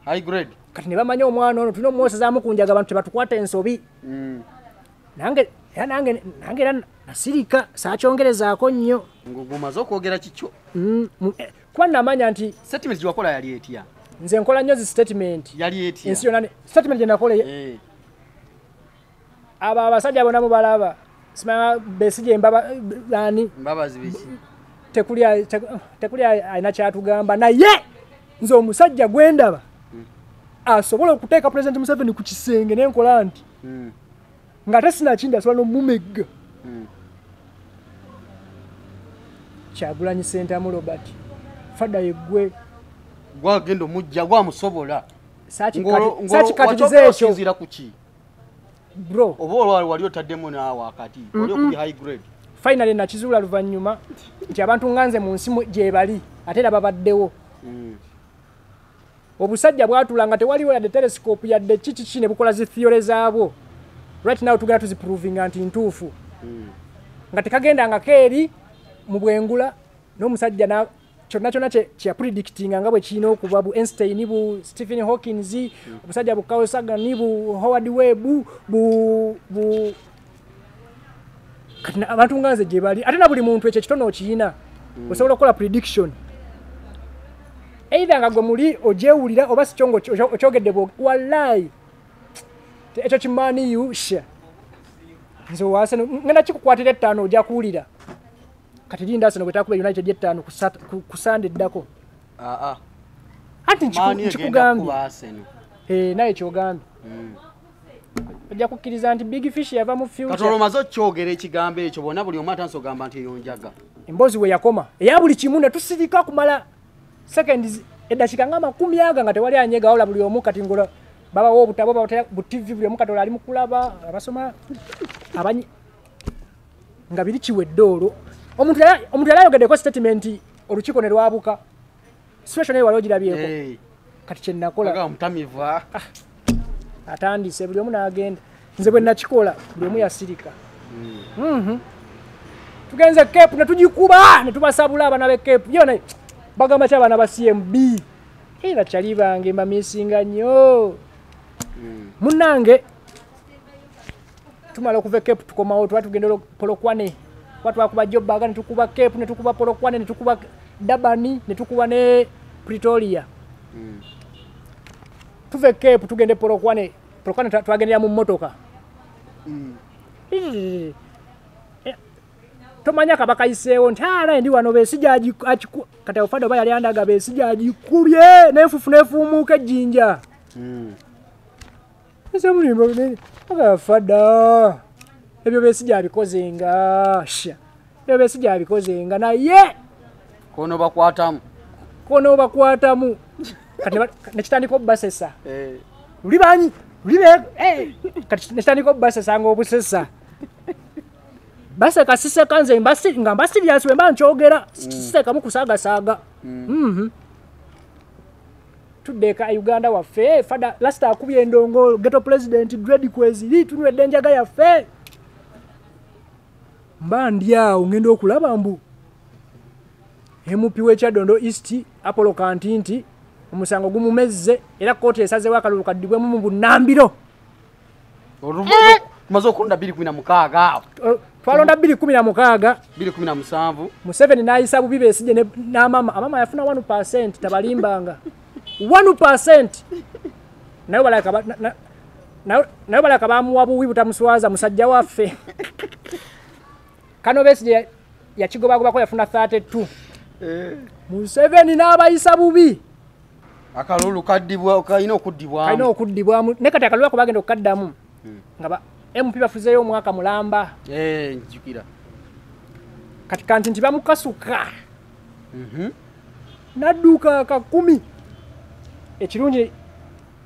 high grade kati ne bamanya omwana ono tulina omwosezaamu ku njaga abantu tebatukwata ensobi nange era nange era nasirika saakyongerezaako nnyo ngomaze okwogera kikyo kuba namanya nti statement gyewakola yali etya nze nkola nnyo zi statement yali etya ensi yonna statement gye nakole abo abasajja bonna mubalaba simanya Besigye mbabazi biki tekuli alina kyatugamba naye nze omusajja gwendaba asobola okuteeka President Museveni ku kisenge nenkola nti nga ate sinakindi asobola n'omumegga Kyagulanyi Ssentamu Robert fada yeggwe gwagenda omujja gwamusobola saakikatiriza ekyo kuki bro oba wali otaddemu naawe wakati oli okubi high grade finally nakizuula luvannyuma nti abantu nganze mu nsi gye bali ate era babaddewo obusajja bwatula nga tewaliwo yadde telescope yadde kiki ne bukola zi theory zaabwo right now tugenda tuziproving anti ntuufu nga tekagendanga keeri mu bwengula n'omusajja kyonna kye predictinga nga bwe kirina okuba bu Einstein bu Stephen Hawking obusajja bu Carl Sagan bu Howard Webb kati abantu nganze gye bali ate na buli muntu ekyo kitono okiyina osobola okukola prediction either nga gwe muli ogyewulira oba si kyongo okyogedde wallahi ekyo kimaani yusha nze wase ngenda kikukwatira ettaano ojja kuwulira kati linda Arsenal bwetakuba United ettaano ku Sunday ddako anti nkikugambye naye kyogambye ojja kukkiriza nti Big Fish yava mu future katono mazo kyogera ekigambo ekyo bonna buli omu atanso ogamba nti eyonjaga emboozi we yakoma eya buli kimu ne tusirika kumala seconds eddakiika nga 10 nga tewali anyega wala buli omu kati ngola babawo obutabo bu TV buli omu katola ali mu kulaba abasoma abanyi nga biri kiwedde olwo omuntu yali ayogeddeko statement olukiiko ne lwabuka situation eyo wali ogirabyeko kati kye nakola atandise buli omu n'agenda nze bwe nakikola buli omu yasirika tugenze Cape ne tugikuba ne tubasabula abaana b'e Cape yona bagamba kya abaana ba CMB era kyali bange mamisinga nnyo munnange tumala okuva Cape tukomawo tugenda Polokwane twakuba Jobaga ne tukuba Cape ne tukuba Polokwane ne tukuba Durban ne tukuba ne Pretoria tuve Cape tugende Polokwane twagendera mu mmotoka tomanya kabaka iseewo nti ndi wano Besigye kati ofada oba yali andaga Besigye agikubye n'enfufu n'efuumuuka ejjinja ese mulimbo agafada ebyo Besigye abikozenga ebyo Besigye abikozenga naye kono bakwatamu kati nekitandika obubasesa lulibanyi kati nekitandika obubasesa nga obusesa baseka siseka nze nga mbasiriasi wemba nkyogera sisekamu kusaagasaaga tuddeeka Uganda waffe fada lasita akubye endongo ghetto president Dread Kweziri tunwedde enjaga yaffe mba ndi awo ngenda okulaba mbu MP w'Ekyadondo East Apollo Kantinti omusango gumumezze era kooti esazeewo akalulu kaddibwemu mu bunnambiro tumaze okulonda 2016 twalonda 2016 2017 Museveni n'ayisa bubi Besigye n'amama amama yafuna 1% tabalimbanga 1% nayo balaka bamuwa buwi butamuswaza musajja waffe kano Besigye yakigobagobako yafuna 32 Museveni n'abayisa bubi akalulu kaddibwa kalina okuddibwamu ne kati akalulu ako bagenda okukaddamu nga MP bafuzeeyo omwaka mulamba njukira kati kanti nti bamukasuka nadduka 10 ekirungi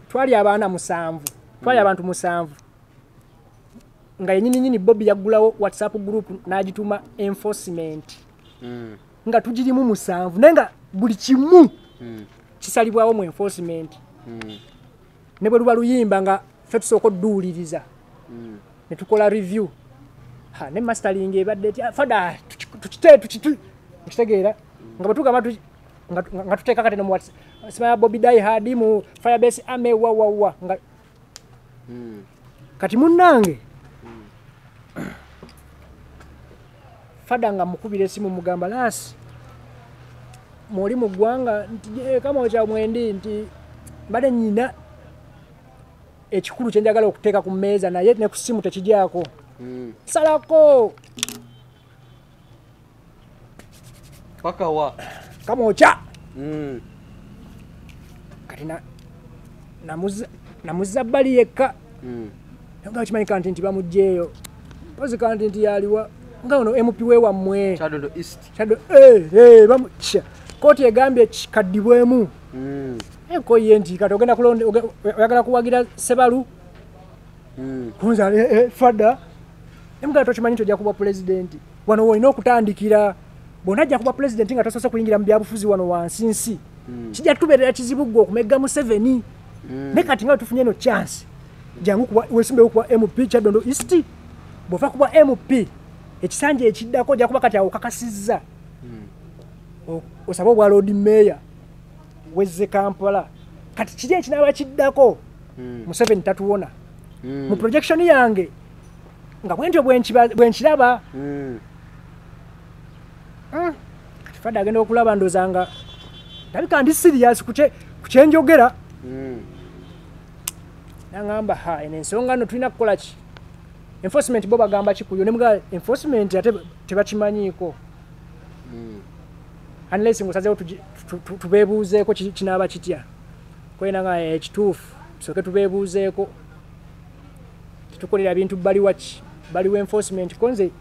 twali abantu 7 nga yenyini Bobby yaggulawo WhatsApp group n'agituma enforcement nga tugirimu 7 naye nga buli kimu kisalibwawo mu enforcement ne bwe luba luyimba nga ffe tusooka odduwuliriza ne tukola review ne mastering ebadde fada tukitegeera nga bwetugamba nga tuteeka kati nomu simaya Bobby Die Hard mu Firebase Army wawawa nga kati munnange Fada nga mukubira esimu mugamba lasi muli mu ggwanga nti kama okya mwendi nti mbadde nyina ekikulu kye njagala okuteeka ku mmeeza naye ne ku ssimu tekijyako salako paka wa kama okya kati namuzza bbali yekka nga kimanyika nti bamugjeeyo pozi kanti nti yaliwa nga ono MP we wammwe Chadondo East bamukya kooti egambye kikaddibwemu enkoye nti kati ogenda kulonda oyagala kuwagira Sebalu kunza Fada emugala tokimanyi nti ojja kuba pulezidenti wano wolina okutandikira bona ajja kuba pulezidenti nga tosoose kuyingira mu byabufuzi wano wansi nsi kijja tubeerera kizibu gwe okumegga Museveni ne kati nga tufunye eno chance jangu kuba wesimbewo kuba MP Chadondo East bw'ova kuba MP ekisanja ekiddako ojja kuba kati awo kakasizza osaba obwa road mayor wezze Kampala kati kiri ekinaaba kiddako Museveni tatuwona mu projection yange nga bwentyo bwenkiraba kati Fada agenda okulaba ndozanga ndabika ndi serious ku kyenjogera nangamba eno ensonga no tulina kukola ki enforcement bo bagamba kikuyo ne mga enforcement ate tebakimanyiiko unless ngosazeewo tubeebuuzeeko kinaaba kitya kwena nga ekituufu tusooke tubeebuuzeeko tukolera bintu baliwo enforcement konze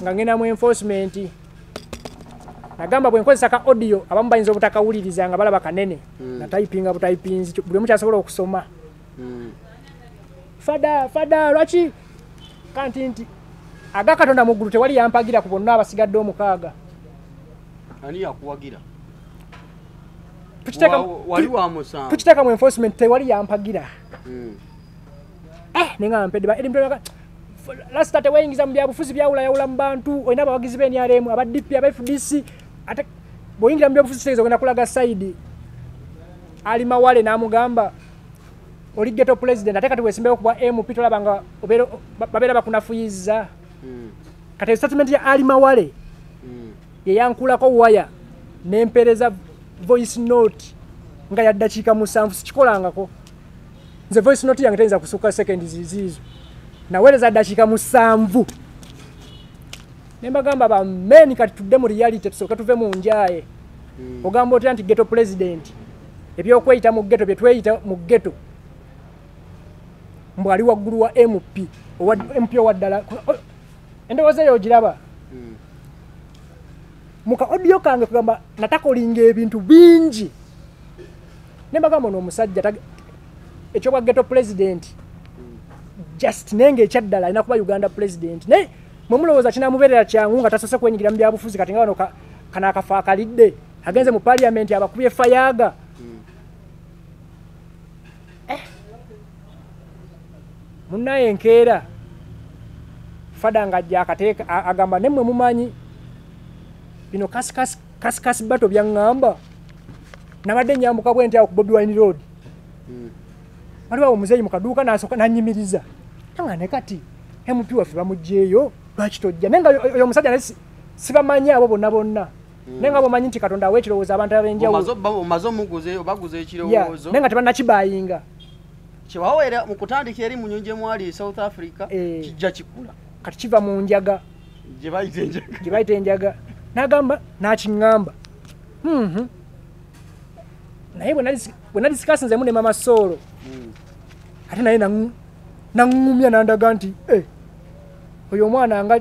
nga ngenda mu enforcement nagamba bwe nkozesa ka audio abamu bayinza obutakawuliriza nga balaba kanene na typinga butayipinzi buli omu kyasobola okusoma Fada lwaki kanti nti aga Katonda mu ggulu tewali yampagira ku bonna abasigadde omukaaga ani yakuwagira tukiteeka mu enforcement tewali yampagira nenga mpedde last teweyingiza mu byabufuzi byawulayawula mu bantu olina abawagizi b'NRM aba DP aba FDC ate bw'oyingira mu byabufuzi kitegeeza ogenda kulaga sayidi ali Mawale n'amugamba oli ghetto president ate kati wesimbewo kuba MP tolaba nga babeera bakunafuyiza kati statement ya Ali Mawale yeyankulako waya nempereza voice note nga ya dakiika 7 sikikolangako nze voice note yange tayinza kusukka second zizizo naweereza dakiika 7 nembagamba bameni kati tudde mu reality tusooke tuve mu njaaye ogamba otya nti ghetto president ebyokweyita mu ghetto byetweyita mu ghetto mbw ali waggulu wa MP owaddala endowooza eyo ogiraba muka audio kange kugamba natakolinga ebintu bingi nembagamba n'omusajja ekyobwa ghetto president just nenge ekyaddala alina kuba Uganda president naye mwemulowooza kinamubeerera kyangu nga tasoose kwenyigira mu byabufuzi kati nga wano kana akafa akalidde agenze mu parliament abakubye fayaga munnaye enkeera Fada nga ajja akateeka agamba nemmwe mumanyi bino kasikasi bato byaŋŋamba nabadde nyambuka bwenti awo ku Bobi Wine Road waliwo awo omuzeeyi mu kaduuka n'asooka n'annyimiriza nga ne kati MP waffe bamugjeeyo lwaki tojja naye nga oyo omusajja sibamanyi abo bonna naye nga bomanyi nti Katonda awa ekirowoozo abantu ab'enjawulo omaze omuguze obaguze ekirowoozo naye nga tebannakibayinga kyewawera mu kutandika eri mu nyonje mwali South Africa kijja kikula kati kiva mu njaga gye bayita enjaga n'agamba n'akiŋŋamba naye bwe nadisikasinzemu ne Mama Soolo ate naye naŋŋumya n'andaga nti oyo omwana nga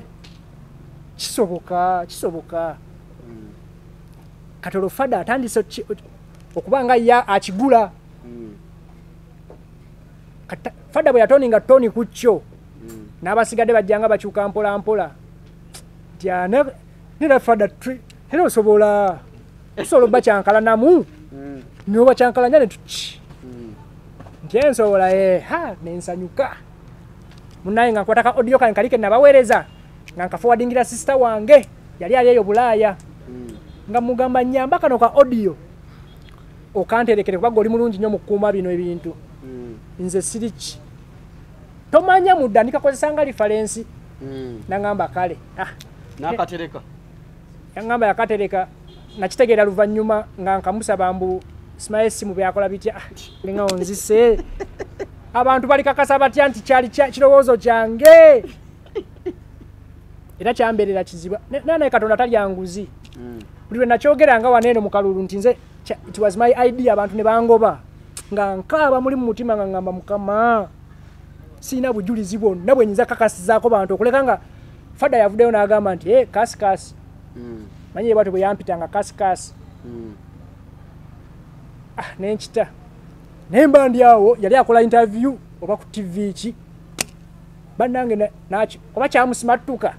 kisoboka Katolo Fada atandise okuba nga ya akigula Fada bwe yatoninga Tony ku kyo n'abasigadde bajjanga bakyuka mpola nera Fada era osobola ba kyankala namu noba kyankalanya ne tuki nti ensobola nensanyuka munaye nga nkwataka audio kange kalike nabaweereza nga nkaforwardingira sister wange yali eyo Bulaaya nga mugamba nyamba kano ka audio okanterekere kuba oli mulungi nnyo mu kukuuma bino ebintu nze siriki tomanya mudda ndikakozesanga reference nangamba kale nakatereka yangamba yakatereka nakitegeera luvannyuma nga nkamusaba mbu simaye simu byakola bitya linga onzise abantu bali kakasa batya nti kyali kirowoozo kyange era kyambeerera kiziba naye Katonda talyanguzi buli lwe nakyogera nga waneeno mu kalulu nti nze it was my idea abantu ne bangoba nga nkaaba muli mu mutima nga ngamba Mukama siina bujulizi bwonna bwe nyinza kakasizaako bantu okuleka nga Fada yavuddeyo n'agamba nti kasikasi manyire bwatyo bwe yampitanga kasikasi nenkita naye mba ndi awo yali akola interview oba ku TV ki bannange nakyo oba kyamusimattuka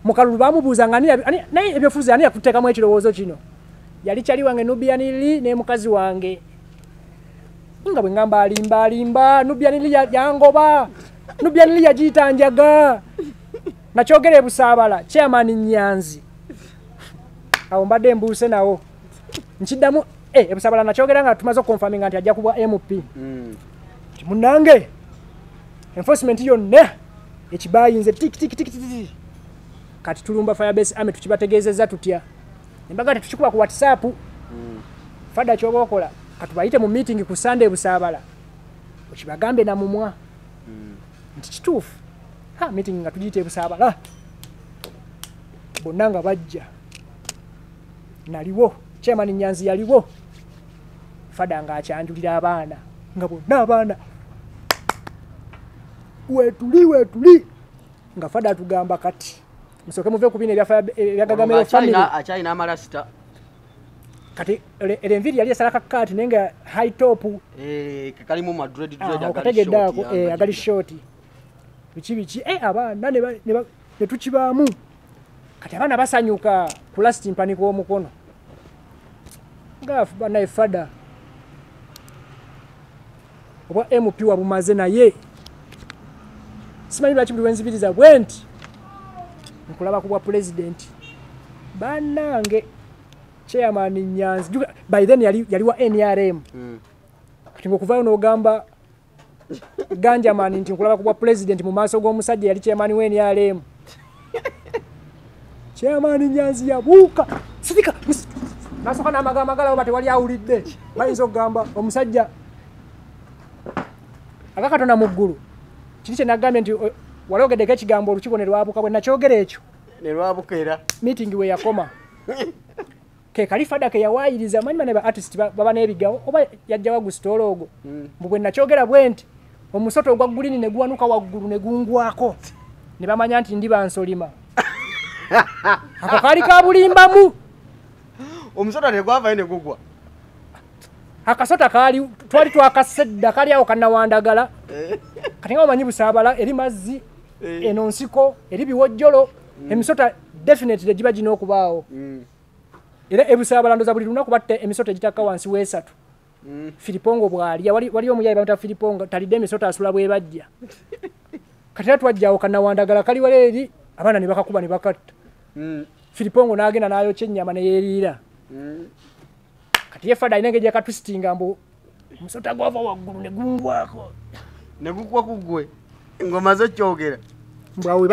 mu kalulu bamubuuzanga naye ebyofuzi ani yakuteekamu ekirowoozo kino yali kyali wange Nubianili ne mukazi wange nga bwe ngamba alimba Nubianili yangoba Nubianili yagitanjaga nakyogera ebusaabala chairman Nyanzi awo mbadde mbuuse nawo nkiddamu ebusaabala nakyogera nga tumaze okonfaminga nti ajja kubwa MP munange enforcement yonna ekibayinze tik kati tulumba Firebase Army tukibategeezezza tutya embaga tukikuba ku WhatsApp Fada kyoba okola katubayite mu meeting ku Sunday busaabala okibagambe na mumwa nti kituufu meeting nga tugiyite busaabala bonna nga bajja naliwo chairman Nyanzi yaliwo Fada nga akyanjulira abaana nga bonna abaana wetuli nga Fada tugamba kati musoke muve ku bino ebyagagamiro family akyalina amalasita kati enviri yali esalaka kati nenga high top kalimu madred akategeddaako agali short biki abaana ne tukibaamu kati abaana basanyuka ku last mpaniko w'omukono ngafu banaye Fada oba MP wabumaze naye simanyi lwaki buli wenzibiriza bwenti nkulaba kubwa president bannange chairman Nyanzi by then yali wa NRM kati ngokuvaayo n'ogamba ganja man nti nkulaba kubwa president mu maaso g'omusajja yali chairman wa NRM chairman Nyanzi yabuuka sirika nasoka n'amagala oba tewali awulidde bayinza okugamba omusajja Katonda mu ggulu kiri kye nagambye nti walogeddeko ekigambo olukiiko ne lwabuuka bwe nakyogera ekyo ne lwabuka era meeting we yakoma ke kali Fada ke yawaayiriza manyi ne ba artist baba n'ebigawo oba yajja wagusitoola ogwo bwe nakyogera bwenti omusoto ogwa gulini ne guwanuka waggulu ne gungwako ne bamanya nti ndi bansolima ako kali ka bulimbamu omusoto ne gwavayo ne gugwa akasota kali twali twakasedda kali awo kannawandagala kati nga omanyi busaabala eri mazzi eno nsiko eri biwojjolo emisota definitely giba gina okubaawo era ebusaabala ndoza buli lunaku batte emisota egitaka wansi w'esatu Filipongo bwalya wali omuyayi bamuta Filipongo talidde emisota asula bwe bajja kati era twajjawo kannawandagala kali wala eri abaana ne bakakuba ne bakatta Filipongo n'agenda n'ayokya ennyama ne yeeriira kati ye Fada inenge jaka twistinga mbu musota gwava waggulu ne gungwako ne gukwa kugwe ngoma zo kyogera mbwa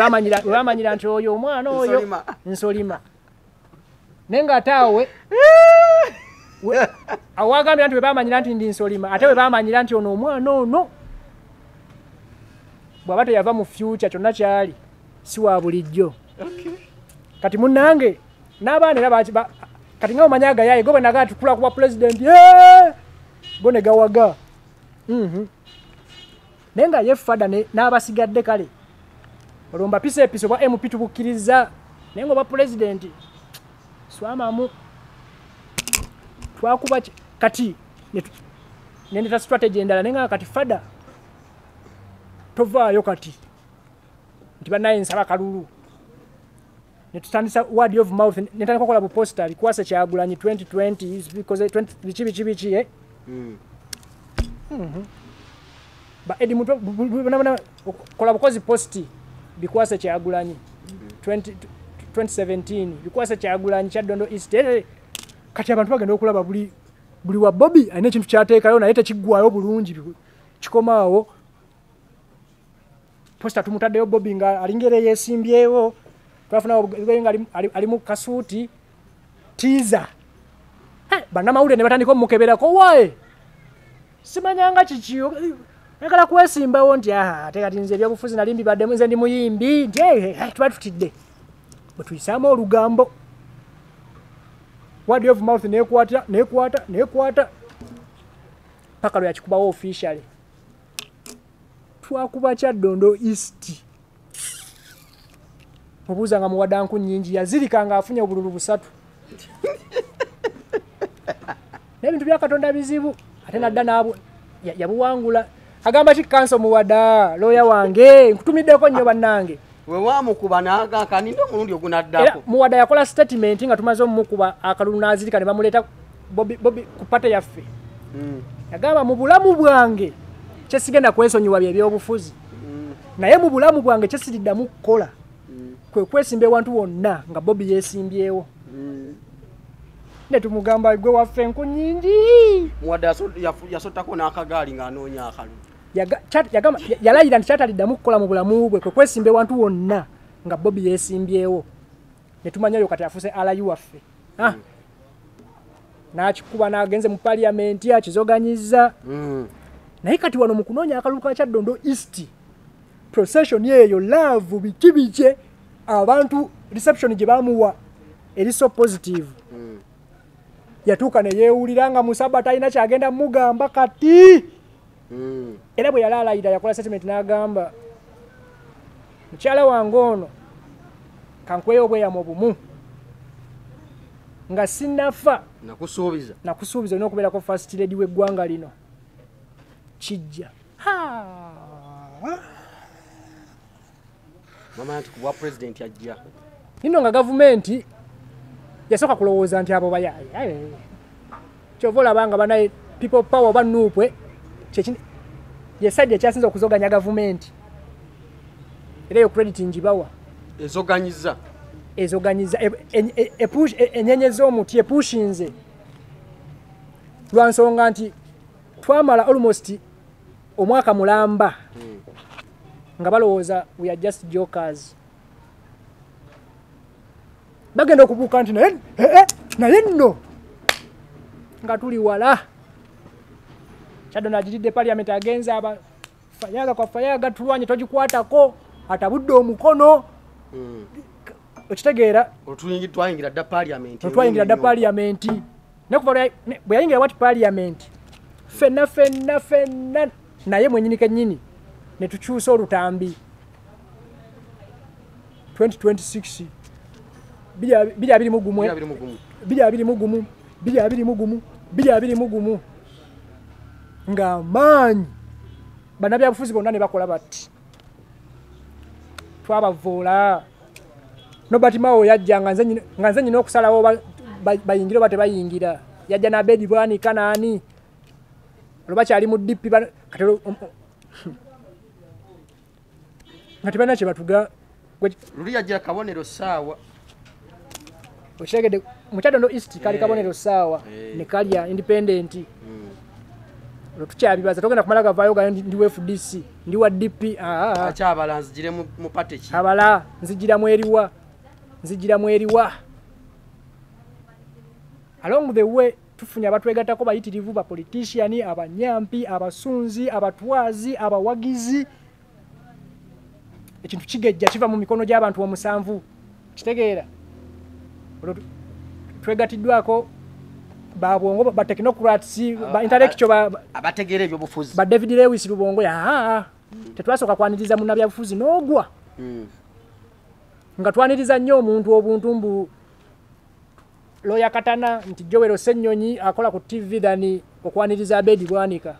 bamanyira nti oyo omwana oyo nsolima nenga ataawe awagambira nti bamanyira nti ndi nsolima ate bamanyira nti ono omwana ono bw'aba teyava mu future kyonna kyali si wa bulijjo kati munnange n'abaana era kati nga omanya agayaye go bwe nagaa tukula kuba president go ne gawaga naye nga ye Fada n'abasigadde kale olwomba pisa episo oba MP tubukkiriza naye nga oba president swamamu twakuba kati nendeta strategy endala naye nga kati Fada tovaayo kati nti bannaye nsaba kalulu netutandisa word of mouth netandika okola buposta likwase Kyagulanyi 2020 because 20 biki ba edi muto kola bukozi posti bikwase Kyagulanyi 2017 bikwase Kyagulanyi kya Dondo East kati abantu bagenda okulaba buli wa Bobby ayina ekintu kyateekayo naye tekiggwayo bulungi kikomaawo posta tumutaddeyo Bobby nga alingere yesimbyewo twafuna nga ali mu kasuuti teaser bannamawulire ne batandika omukeberako wae simanyanga kikiyo nakala kwesimbawo nti ate kati nze ebyobufuzi nali mbibaddemu nze ndi muyimbi nti tuba tutidde bwe tuyisaamu olugambo word of mouth nekwata paka lwe yakikubawo officially twakuba Kyaddondo East mubuuza nga muwadanku nnyingi yazirika nga afunye obululu busatu n'ebintu bya Katonda bizibu ate nadda naabo yabuwangula agamba ki kanso muwada looya wange nkutumiddeko nnyo bannange we wamukuba n'agakani ndo omulundi ogunaddako muwada yakola statement nga tumaze omukuba akalulu n'azirika ne bamuleeta Bobby ku pate yaffe yagamba mu bulamu bwange kyesigenda kwesonyiwa byebyobufuzi naye mu bulamu bwange kyesiriddamu kukola kwe kwesimba ewantu wonna nga Bobby yesimbyewo ne tumugamba gwe waffe enku nnyingi muwada yasottako n'akagaali ng'anoonya akalulu yagamba yalayira nti kyataliddamu kukola mu bulamu bwe kwe kwesimba ewantu wonna nga Bobby yesimbyewo ne tumanyayo kati afuse alayi waffe n'akikuba n'agenze mu parliament akizoganyizza naye kati wano mu kunoonya akalulu ka Kyaddondo East procession yeeyo love biki bike abantu reception gye bamuwa eri so positive yatuuka ne yeewulira nga Musaba talina kyagenda mugamba kati era bwe yalaalayira yakola statement n'agamba mukyala wange ono kankweyo obweyamo obumu nga sinnafa nakusuubiza olina okubeerako first lady w'eggwanga lino kijja mama nti kuba president ajja nino nga gavumenti yasooka kulowooza nti abo bayaye kyova olabanga banaye people power oba nuupwe yesajja ekyasinza okuzoganya gavumenti era eyo credit ngibawa ezoganyiza enyenyeza omuti epushinze lwansonga nti twamala almost omwaka mulamba nga balowooza we are just jokers bagenda okubuuka nti naye nno nga tuli wala Kyaddondo agiridde parliament agenza abafayaga kwa fayaga tulwanye togikwatako atabudde omukono okitegeera twayingira dda parliament nekuva bwe yayingira wati parliament fenna naye mwenyini kennyini ne tukyusa olutambi 2026 2021 nga maanyi bannabyabufuzi bonna ne bakola bati twabavoola Nobert Mao yajja nga nze nyina okusalawo bayingire oba tebayingira yajja na Bedi Bwanika naani olwo bakyali mu DP nga tebalina kye batuga luli yajja kabonero ssaawa okitegedde mu Kyaddondo East kali kabonero ssaawa ne kalya independent olwo tukyabibaza togenda kumala gavaayo gayo ndi wa FDC ndi wa DP akyabala nzigire mu pate ki abala nzijira mweriwa along the way tufunye abatwegattako bayitirivu ba politician abanyampi abasunzi abatwazi abawagizi ekintu kigejja kiva mu mikono gy'abantu omusanvu kitegeera twegatiddwako babwongo ba technocrats ba intellectual abategeera ebyobufuzi ba David Lewis Lubongo tetwasoka kwaniriza munnabyabufuzi n'ogwa nga twaniriza nnyo omuntu obuntu mbu Lawyer Katana nti Joel Ssennyonyi akola ku TV dani okwaniriza Bedi Bwanika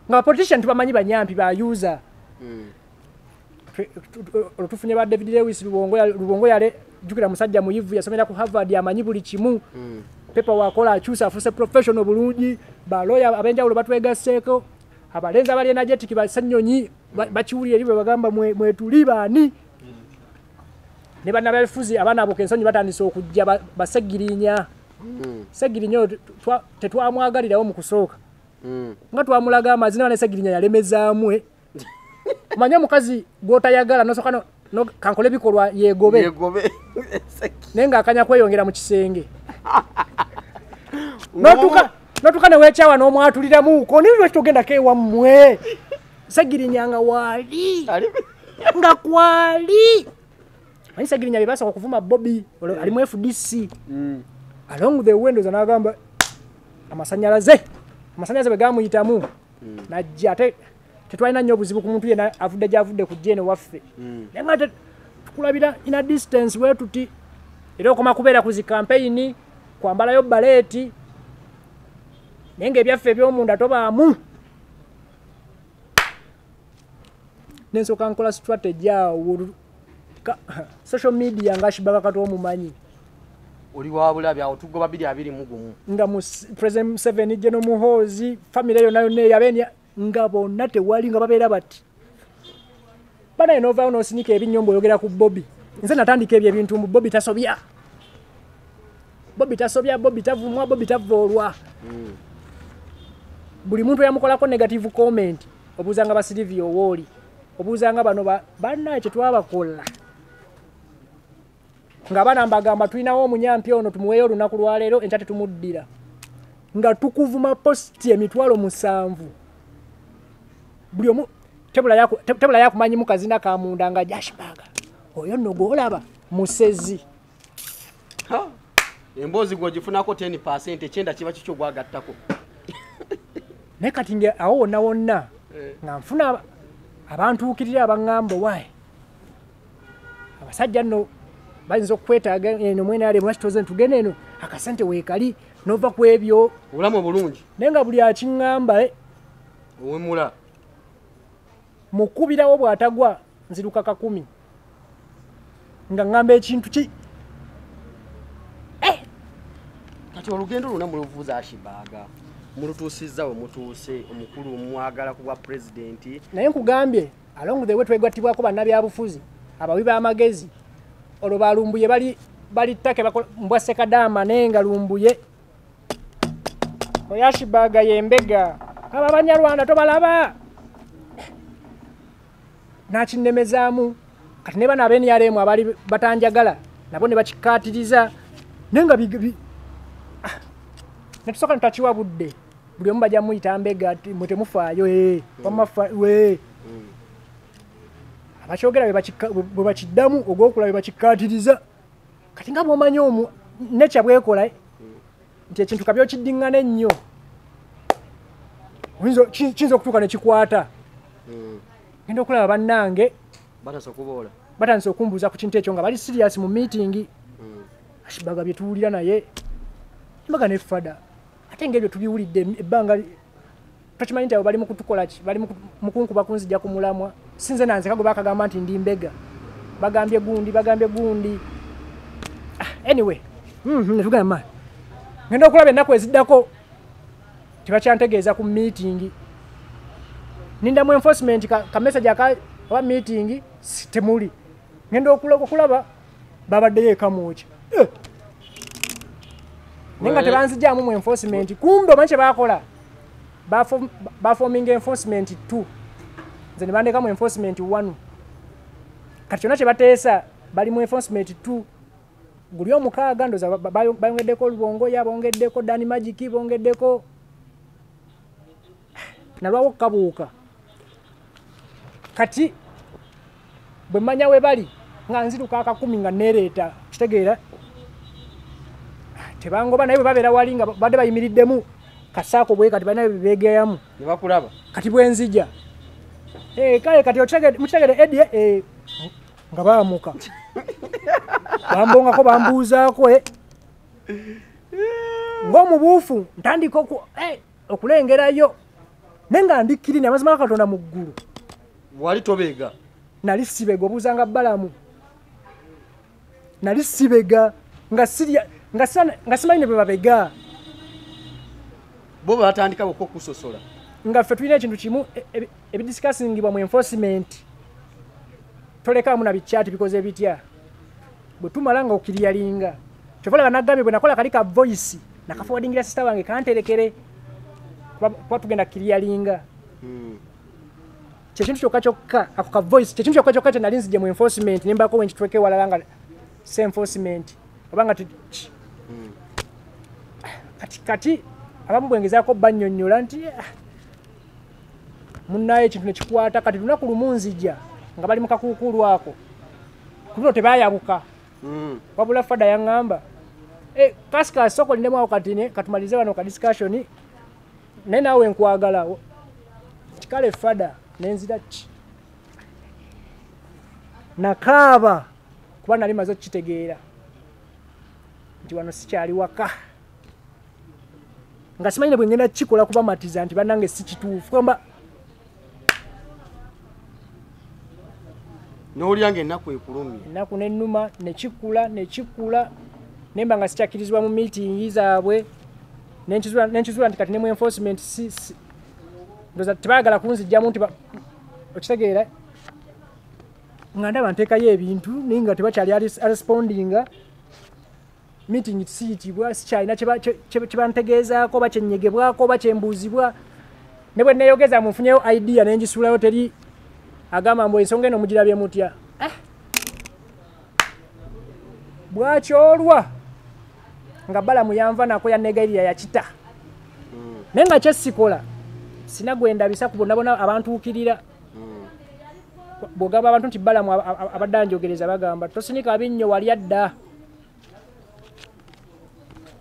nga politician tubamanyi banyampi ba user tufunye ba David Lewis Lubongo yale jukira musajja muyivu yasomera ku Harvard amanyi buli kimu pepa wakola akyusa afuse professional bulungi ba lawyer abenjawulo batwegaseeko abalenzi abali energetic ba Ssennyonyi bakiwulira eri bagamba mwetuli baani ne bannabyabufuzi abaana abo kensonyi batandise okujja basegirinya segirinya tetwamwagalirawo mu kusooka nga twamulaga amazina wane segirinya yalemezaamu Manya mukazi gwotayagala nosoka no kankole bikolwa yegobe nenga akanya kweyongera mu kisenge notuka ne wechawa no mwatulira muko nilwe tugenda kewa mmwe sagirinyanga wali nga kwali ani sagirinya bibasa okuvuma Bobby ali mu FDC along the windows anagamba amasanyalaze begamuyitamu najja tetwalina nnyo obuzibu ku muntu yena avudde gyavudde ku jene waffe nenga tukulabira in a distance we tuti era okoma kubeera ku zi campaign kwambalayo baleti nenga ebyaffe eby'omunda tobaamu nensoka nkola strategy awo social media ngashibaga kato omumanyi oli wabula byawo tugoba 221 nga mu President 7 Jeno Muhozi family yona yone yabenya nga bonna tewali nga babeera bati bana enova ono sinika ebinyombo yogera ku Bobby nze natandika ebyo ebintu mu Bobby tasobya Bobby tavumwa Bobby tavolwa buli muntu yamukolako negative comment obuzanga ba Silvio Woli obuzanga bano banna ekyo twabakola nga bana mbagamba tulinawo omunyampi ono tumuweyo olunaku lwaleero entate tumuddira nga tukuvuma posti emitwalo 7 buli omu tebula yakumanyi mukazina ka munda nga Jashbaga oyo nno golaba musezi embozi gwogifunako 10% ekyenda kiba kikyo gwagattako naye kati nge awo wonna nga nfuna abantuukirira abangamba wayi abasajja nno bayinza okwetaaga eno mwene ale mwakitoze ntugende eno akasente weekali nova ku ebyo obulamu bulungi naye nga buli akiŋŋamba owemula mukubirawo bw'atagwa nziruka 10 nga ŋŋamba ekintu ki kati olugendo luna muluvuza Ashibaaga mulutuusizza we mutuuse omukulu omwagala ku bwa pulezidenti naye nkugambye along the way twegattibwako bannabyabufuzi abawi b'amagezi olwo balumbuye bali ttake mbwa Sekadama nenga lumbuye oyo Ashibaaga yembega aba Banyarwanda tobalaba nakinnemezaamu kati ne bana abeniyalemu abali batanjagala nabo ne bakikkaatiriza nenga netusoka ntakiwa budde buli omu bajja muyita mbega mutemufaayo wamafa abakyogera bwe bakiddamu ogwokula bwe bakikkaatiriza kati nga bw'omanyi omu nekya bwekola nti ekintu kabyo kiddiŋŋana ennyo kiyinza okutuuka ne kikwata ngenda okulaba bannange batandise okumbuuza ku kintu ekyo nga bali serious mu meeting Ashibaaga bye tuwulira naye mbaga ne fada ate ng'ebyo tubiwulidde ebbanga tokimanyi nti abo bali mu kutukola ki bali mu kunkuba kunzija ku mulamwa sinze nanze kago bakagamba nti ndi mbega bagambye gundi anyway netugamba ngenda okulaba ennaku eziddako tebakyantegeeza ku meeting ninda mu enforcement ka message aba meeting temuli ngenda okulaba babaddeyo ekamuki nenga tebanzijjamu mu enforcement kumbe omanyi kye bakola baforming enforcement 2 nze ne bandeka mu enforcement 1 kati kyonna kye bateesa bali mu enforcement 2 guli omukaaga ndoza bayongeddeko Lubongoya bongeddeko Dani Magic bongeddeko nalwawo kabuuka kati bwe mmanya we bali nga nziruka 10 nga nereeta kitegeera tebangoba naye bwe babeera wali nga badde bayimiriddemu kasaako bwe kati balina bebegeyamu ne bakulaba kati bwenzija kale kati mukitegere Eddie nga baamuka bambongako bambuuzaako ng'omubuufu ntandika okulengerayo naye nga ndikkirine amazima ga Katonda mu ggulu wali tobeega nali sibega obuuzanga Balamu nali sibega nga simanyi ne bwe babega bo batandika okukusosola nga ffe tulina ekintu kimu ebidiscussingibwa mu enforcement tolekaamu na bikyati bikoze bitya bwe tumala nga okiriyalinga kyovalaba nagambye bwe nakola kali ka voice nakaforwardingira sista wange kanterekere kuba tugenda kiriyalinga Kyekyo kyokka ako ka voice kyekyo kyokka nali nzije mu enforcement nembako when kitweke walanga se enforcement obanga kati abamu bwengezaako bannyonnyola nti munnaye ekintu ne kikwata kati lunaku lumu nzija nga bali mu kakuukulu ako kuno tebayabuka wabula fada yaŋŋamba kasika soko lindemu awo kati katumalize wano ka discussion naye naawe nkwagala kikale fada nenzira ki nakaaba kuba nali maze okukitegeera nti wano sikyali waka nga simanyire bwe ngenda kikola kubamatiza nti bannange si kituufu kwamba n'olyange ennaku ekulumye ennaku n'ennuma nekikula nemba nga sikyakkirizibwa mu meetingi zaabwe nenkizuula nti kati ne mu enforcement ndoza tebaagala kunzijjamu nti okitegeera nga ndaba nteekayo ebintu naye nga tebakyali arespondinga meeting kisiyitibwa sikyalina kyebantegeezaako oba kyenyegebwako oba kyembuuzibwa ne bwe neeyogeza munfunyeyo idea nengisulayo teri agamba mbu ensonga eno mugirabye mutya bwakyolwa nga balamu yanva nako yanegayirira yakita naye nga kyesikola sina gwendabisa ku bonnabona abantuukirira bwogamba abantu nti balamu abadde anjogereza bagamba tosinika binnyo wali adda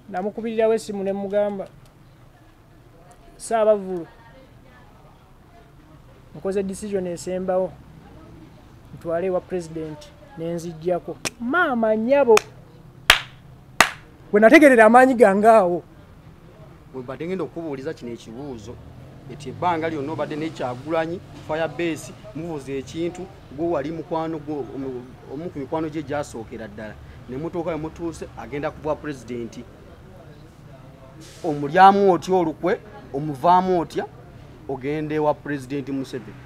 namukubirirawo essimu ne mugamba Saabavulu nkoze decision esembawo ntwale wa president nenzijjako maama nyabo bwe nategerera amaanyi gangaawo bwe badde ngenda okubuuliza kino ekibuuzo eti ebbanga lyonna obadde n'ekyagulanyi firebase mubuuza ekintu gwe wali mukwano omu ku mikwano gye gyasookera ddala ne mutuuka we mutuuse agenda kubwa pulezidenti omulyamu otya olukwe omuvaamu otya ogende wa pulezidenti Museveni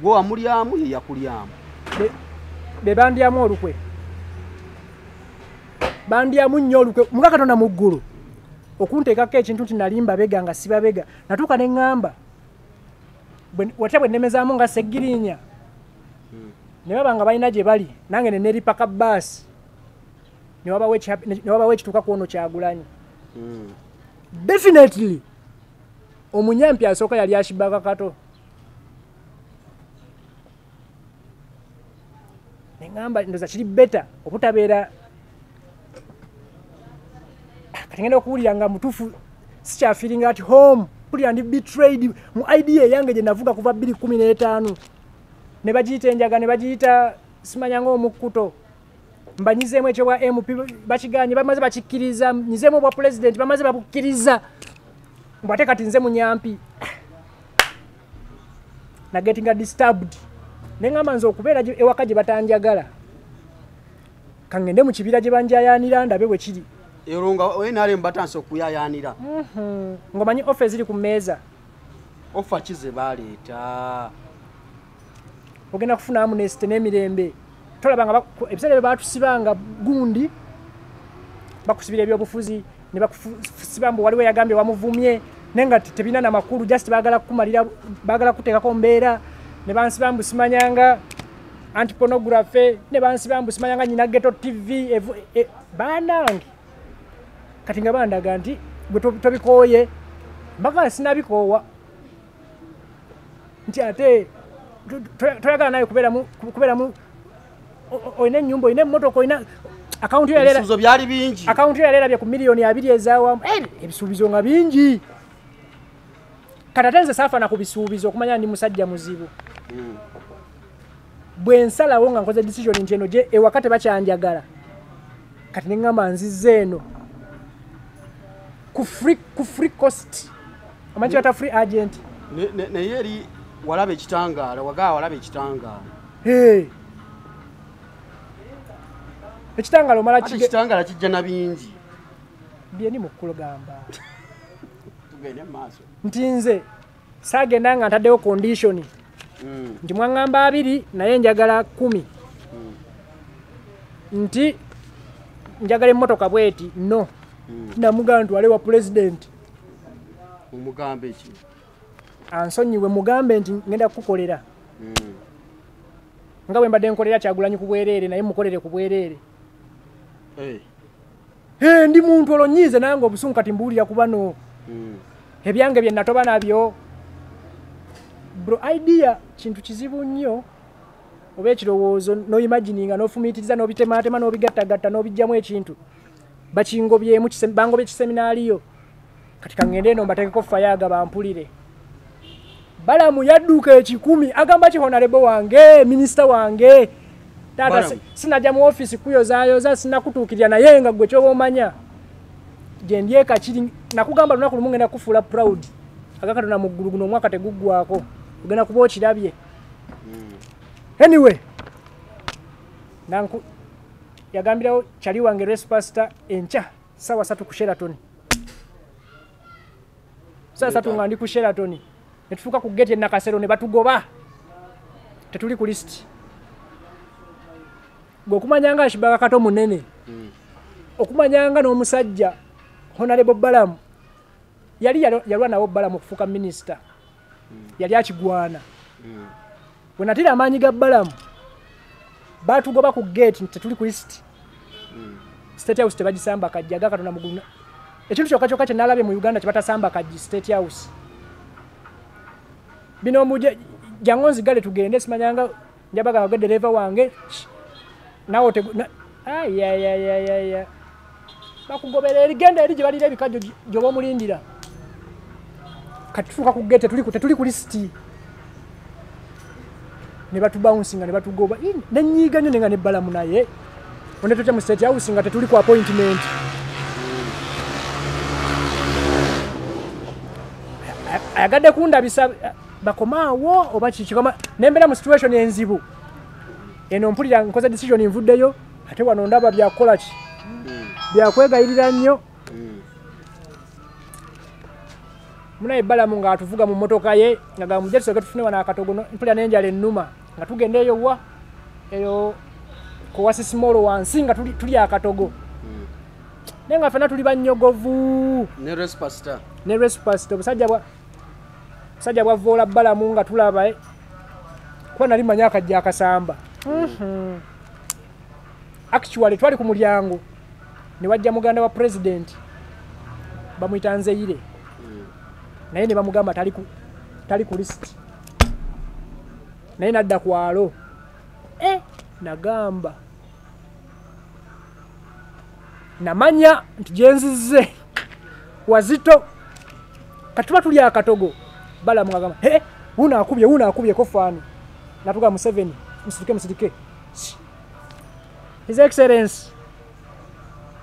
gwe wamulyamu ye yakulyamu be bandyamu olukwe bandyamu nnyo olukwe muka Katonda mu ggulu okunteekako ekintu nti nali mbabega nga sibabega natuuka ne ŋŋamba watya bwe nnemezaamu nga seggirinya ne baba nga balina gye bali nange ne neripaka baasi ne wabawo ekituuka ku ono Kyagulanyi definitely omunyampi asooka yali Ashibaka Kato ne ŋŋamba ndoza kiri beta obutabeera kati ngenda okuwulira nga mutuufu sikyafiiringa at home pulira ndi betrayed mu idea yange gye navuga kuva 2015 ne bagiyita enjaga ne bagiyita simanya ng'omukkuto mbanyizeemu ekyo bwa MP bakiganye bamaze bakikkiriza nyizeemu obwa president bamaze babukkiriza mbwate kati nze munyampi na getting disturbed neŋŋamba nze okubeera ewaka gye batanjagala kangende mu kibira gye banjayaanira ndabe bwe kiri ero nga wenale mbatanse okuyayaanira ngomanyi offer ziri ku mmeeza offer kize baleeta ogenda kufuna amnesty n'emirembe tolabanga ebiseera bye baatusibanga gundi bakusibira ebyobufuzi ne bakusiba mbu waliwo yagambye wamuvumye naye nga tebina na makulu just baagala kukumalira baagala kuteekako mbeera ne bansiba mbu simanyanga antipornography ne bansiba mbu simanyanga nyina Ghetto TV banange kati nga bandaga nti bwe tobikooye mbaka sinabikoowa nti ate toyagala naye kubeeramu oyina ennyumba oyina emmotoka oyina akawunti ebisuubizo byali bingi akawunti yaleerabye ku miliyoni 2 ezaawamu ebisuubizo nga bingi kati ate nze saafana ku bisuubizo okumanya ndi musajja muzibu bwe nsalawo nga nkoze decision nti eno gye ewaka tebakyanjagala kati ne ŋŋamba nzizza eno ku free cost amanyi kyata free agent naye eri walaba ekitangaala wagaa walaba ekitangaala ekitangaala omala ekitangaala kijja na bingi byeni mukulugamba tugende maaso nti nze saagenda nga ntaddewo condition nti mwaŋŋamba 2 naye njagala 10 nti njagala emmotoka bweti no namugamba ntwale wa president omugambe eki ansonyiwe mugambe nti ngenda kukolera nga bwe mbadde nkolera Kyagulanyi ku bwereere naye mukolere ku bwereere ndi muntu olonyize nange obusungu kati mbuulira ku bano ebyange bye natoba nabyo bro idea kintu kizibu nnyo oba ekirowoozo noyimagininga nofumiitiriza nobitematema nobigattagatta nobijjamu ekintu bakingobyemu bangobye kiseminaaliyo kati kangende eno mbateekeko fayaga bampulire Balamu yadduka ekikumi agamba ki honorable wange minisita wange tata sinajja mu office kuyozayoza sinakutuukirira naye nga gwe kyoba omanya gyendyeka kiri nakugamba lunaku lumu ngenda kufuula proud agakatona mu ggulu guno omwaka teguggwako ogenda kuba okirabye anyway nanku yagambirawo kyali wange respasta encha sawa 3 ku Sheraton sasa tunga ndi ku Sheraton netufuka ku gate nakasero ne batugoba tetuli ku list gokumanyanga ashibaga kato munene okumanyanga n'omusajja honorable Balamu yalwa nawo Balamu okufuka minister yali akigwana wenatira amanyi ga Balamu batugoba ku gate tetuli ku list state house tebagisamba kajjaga katona muguna ekintu kyokka kye nalabye mu Uganda kibatasamba kaji state house bino muje jangonzi gale tugende simanyanga njabaga bagede driver wange nawo te ya bakugobera erigenda erije balire ebikajo jobo mulindira katufuka ku gate tetuli ku list ne batu bouncing ne batugoba nenyiga nyo nenga ne Balamu naye onde tote mu state house nga tetuli ku appointment agade kunda bisa bakomaawo oba kikoma nembera mu situation enzibu eno mpulira nkoze decision nvuddeyo ate wano ndaba byakola ki byakwegayirira nnyo munaye Balamu nga atuvuga mu motoka ye nga gamujetso tufune wana akatogo mpulira nenjala ennuma nga tugendeyo wa eyo ko wasisimolo wansi nga tuli akatogo nenga fena tuli banyogovu ne respasta sajja bwa vola Balamu nga tulaba kwa nali manyaka jja akasamba actually twali ku mulyango ne wajja muganda wa president bamuitanzeire naye ne bamugamba tali ku list naye nadda kwalo nagamba namanya nti jenzize wazito katuba tuli akatogo Balamu agamba una akubye ko fani natuga mu 7 musirike His Excellency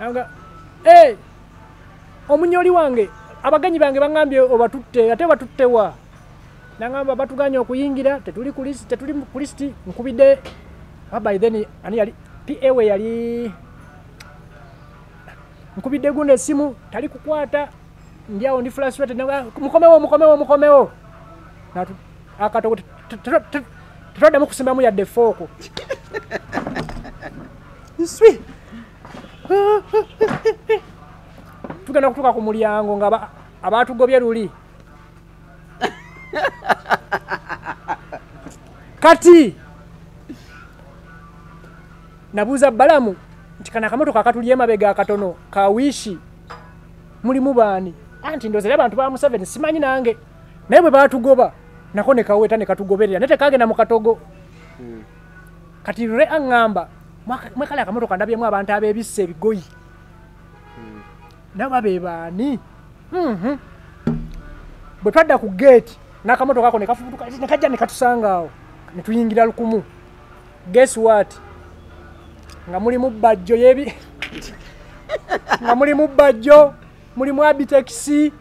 anga omunyoli wange abaganyi bange bangambye obatutte ate batuttewa nangamba batuganya okuyingira tetuli ku list nkubide by then ani yali PA we yali nkubide gune simu tali kukwata ndiawo ndi frustrated mukomewo natu akatogo tutoda mu kusimba mu ya defoko iswi tugenda kutuka ku mulyango nga abatugobye luli kati nabuza Balamu nti kana kamotoka akatuli emabega akatono kawishi mulimu baani anti ndozera abantu ba mu 7 simanyi nange naye bwe batugoba nako ne kaweta ne katugoberera nete kage na mukatogo kati re angamba mwekala akamotoka ndabyemu abantu abebisse ebigoyi nabo babebaani bwe twadda ku gate n'akamotoka ako ne kafubutuka ne kajja ne katusanga awo ne tuyingira lukumu guess what nga mulimu bajjo yebi nga mulimu bajjo mulimu abitaxi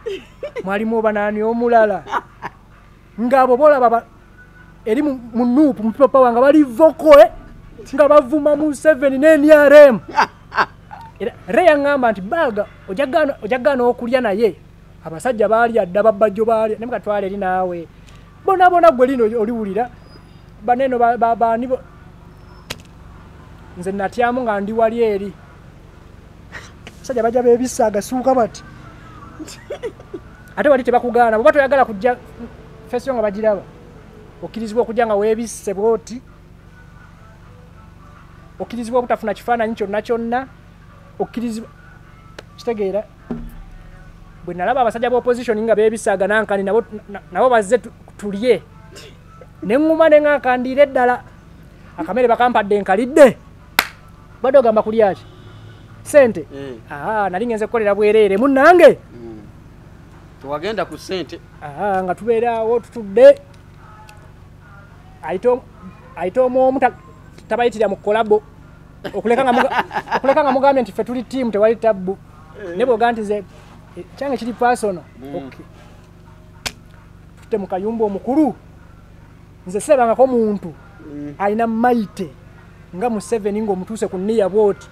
mwalimu banani omulala ngabo bola baba eri mu nupu mpapa wanga bali voko nga bavuma mu 7 n'NRM Reya ngamba nti baga ojagana okulya naye abasajja baali adda bajjo baali ne mukatwale eri naawe bona gwe lino oliwulira baneno bani nze natyamu nga ndi wali eri sajja bajja bebisaga suuka bati ate wali tebakugana bwe toyagala kujja feso nga bagiraba okkirizibwa okujja nga weebisse bwoti okkirizibwa obutafuna kifaananyi kyonna kyonna okkirizibwa kitegeera bwe nalaba abasajja b'opposition nga beebisaaga nankani nabo bazze tulye ne ŋŋuma ne ŋŋakandiira eddala akamere bakampadde nkalidde badde ogamba kulyaki sente nali ngenze kukolera bwereere munnange tewagenda ku ssente nga tubeera awo tutudde ayita omwomu tabayitira mu kolabo okuleka nga mugambye nti ffe tuli tiimu tewali tabbu ne bwoga nti ze kyange kiri pasono tutte mu kayumba omukulu nze seebangako muntu alina mayite nga Museveni ng'omutuuse ku nniya bwoti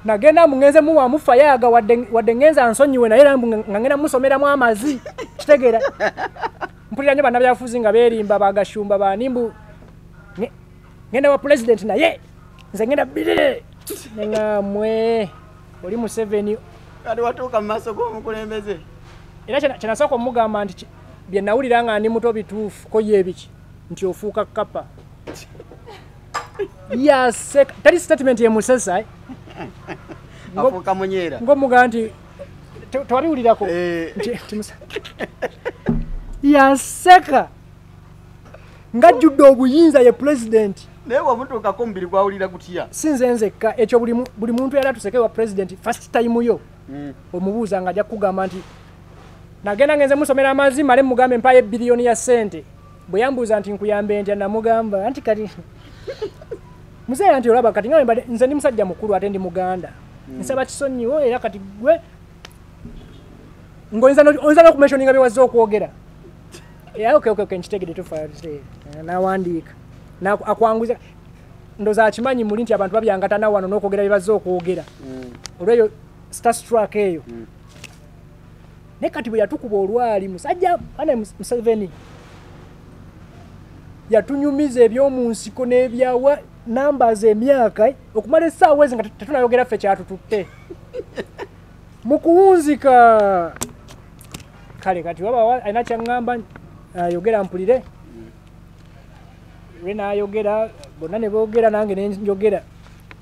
nagenda mungenze muwa mufayaga wadde ngenza ansonyiwe naye nga ngenda musomeramu amazi kitegeera mpulira nnyo bannabyabufuzi nga beerimba bagashumba banimbu ngenda wa president naye nze ngenda birire nengamwe oli Museveni kati watuuka mu maaso g'omukulembeze era kyenasooka omugamba nti bye nawulira nga ndi muto bituufu ko ye ebiki nti ofuuka kapa yaseka tali statement ye Musesa afuuka munyeera ng'omugamba nti tewabiwulirako yaseka ng'ajjudde obuyinza ye president naye wamutuukako omubiri gwawulira gutya sinze nzekka ekyo buli muntu yali atuseke wa president first time yo omubuuza nga ajja kugamba nti nagenda ngenze musomera amazzi male mugambe mpayo ebiliyoni ya ssente bwe yambuuza nti nkuyambe ntya namugamba anti kati muzeeya nti olaba kati nga nze ndi musajja mukulu ate ndi muganda nsaba kisonyiwo era kati gwe ng'oyinza n'okumentioninga bye wazze okwogera okay nkitegedde tufa nawandiika akwanguza ndoza akimanyi muli nti abantu babyangatana wano n'okwogera bye bazze okwogera olweyo starstruck eyo ne kati bwe yatukuba olwali musajja ane Museveni yatunyumiza ebyomu nsiko n'ebyawa numbers emyaka okumala essaawa ezi nga tetunayogera ffe kyatututte mu kuwunzika kale kati waba alina kyaŋŋamba ayogera mpulire lwe naayogera bonna ne boogera nange ne njogera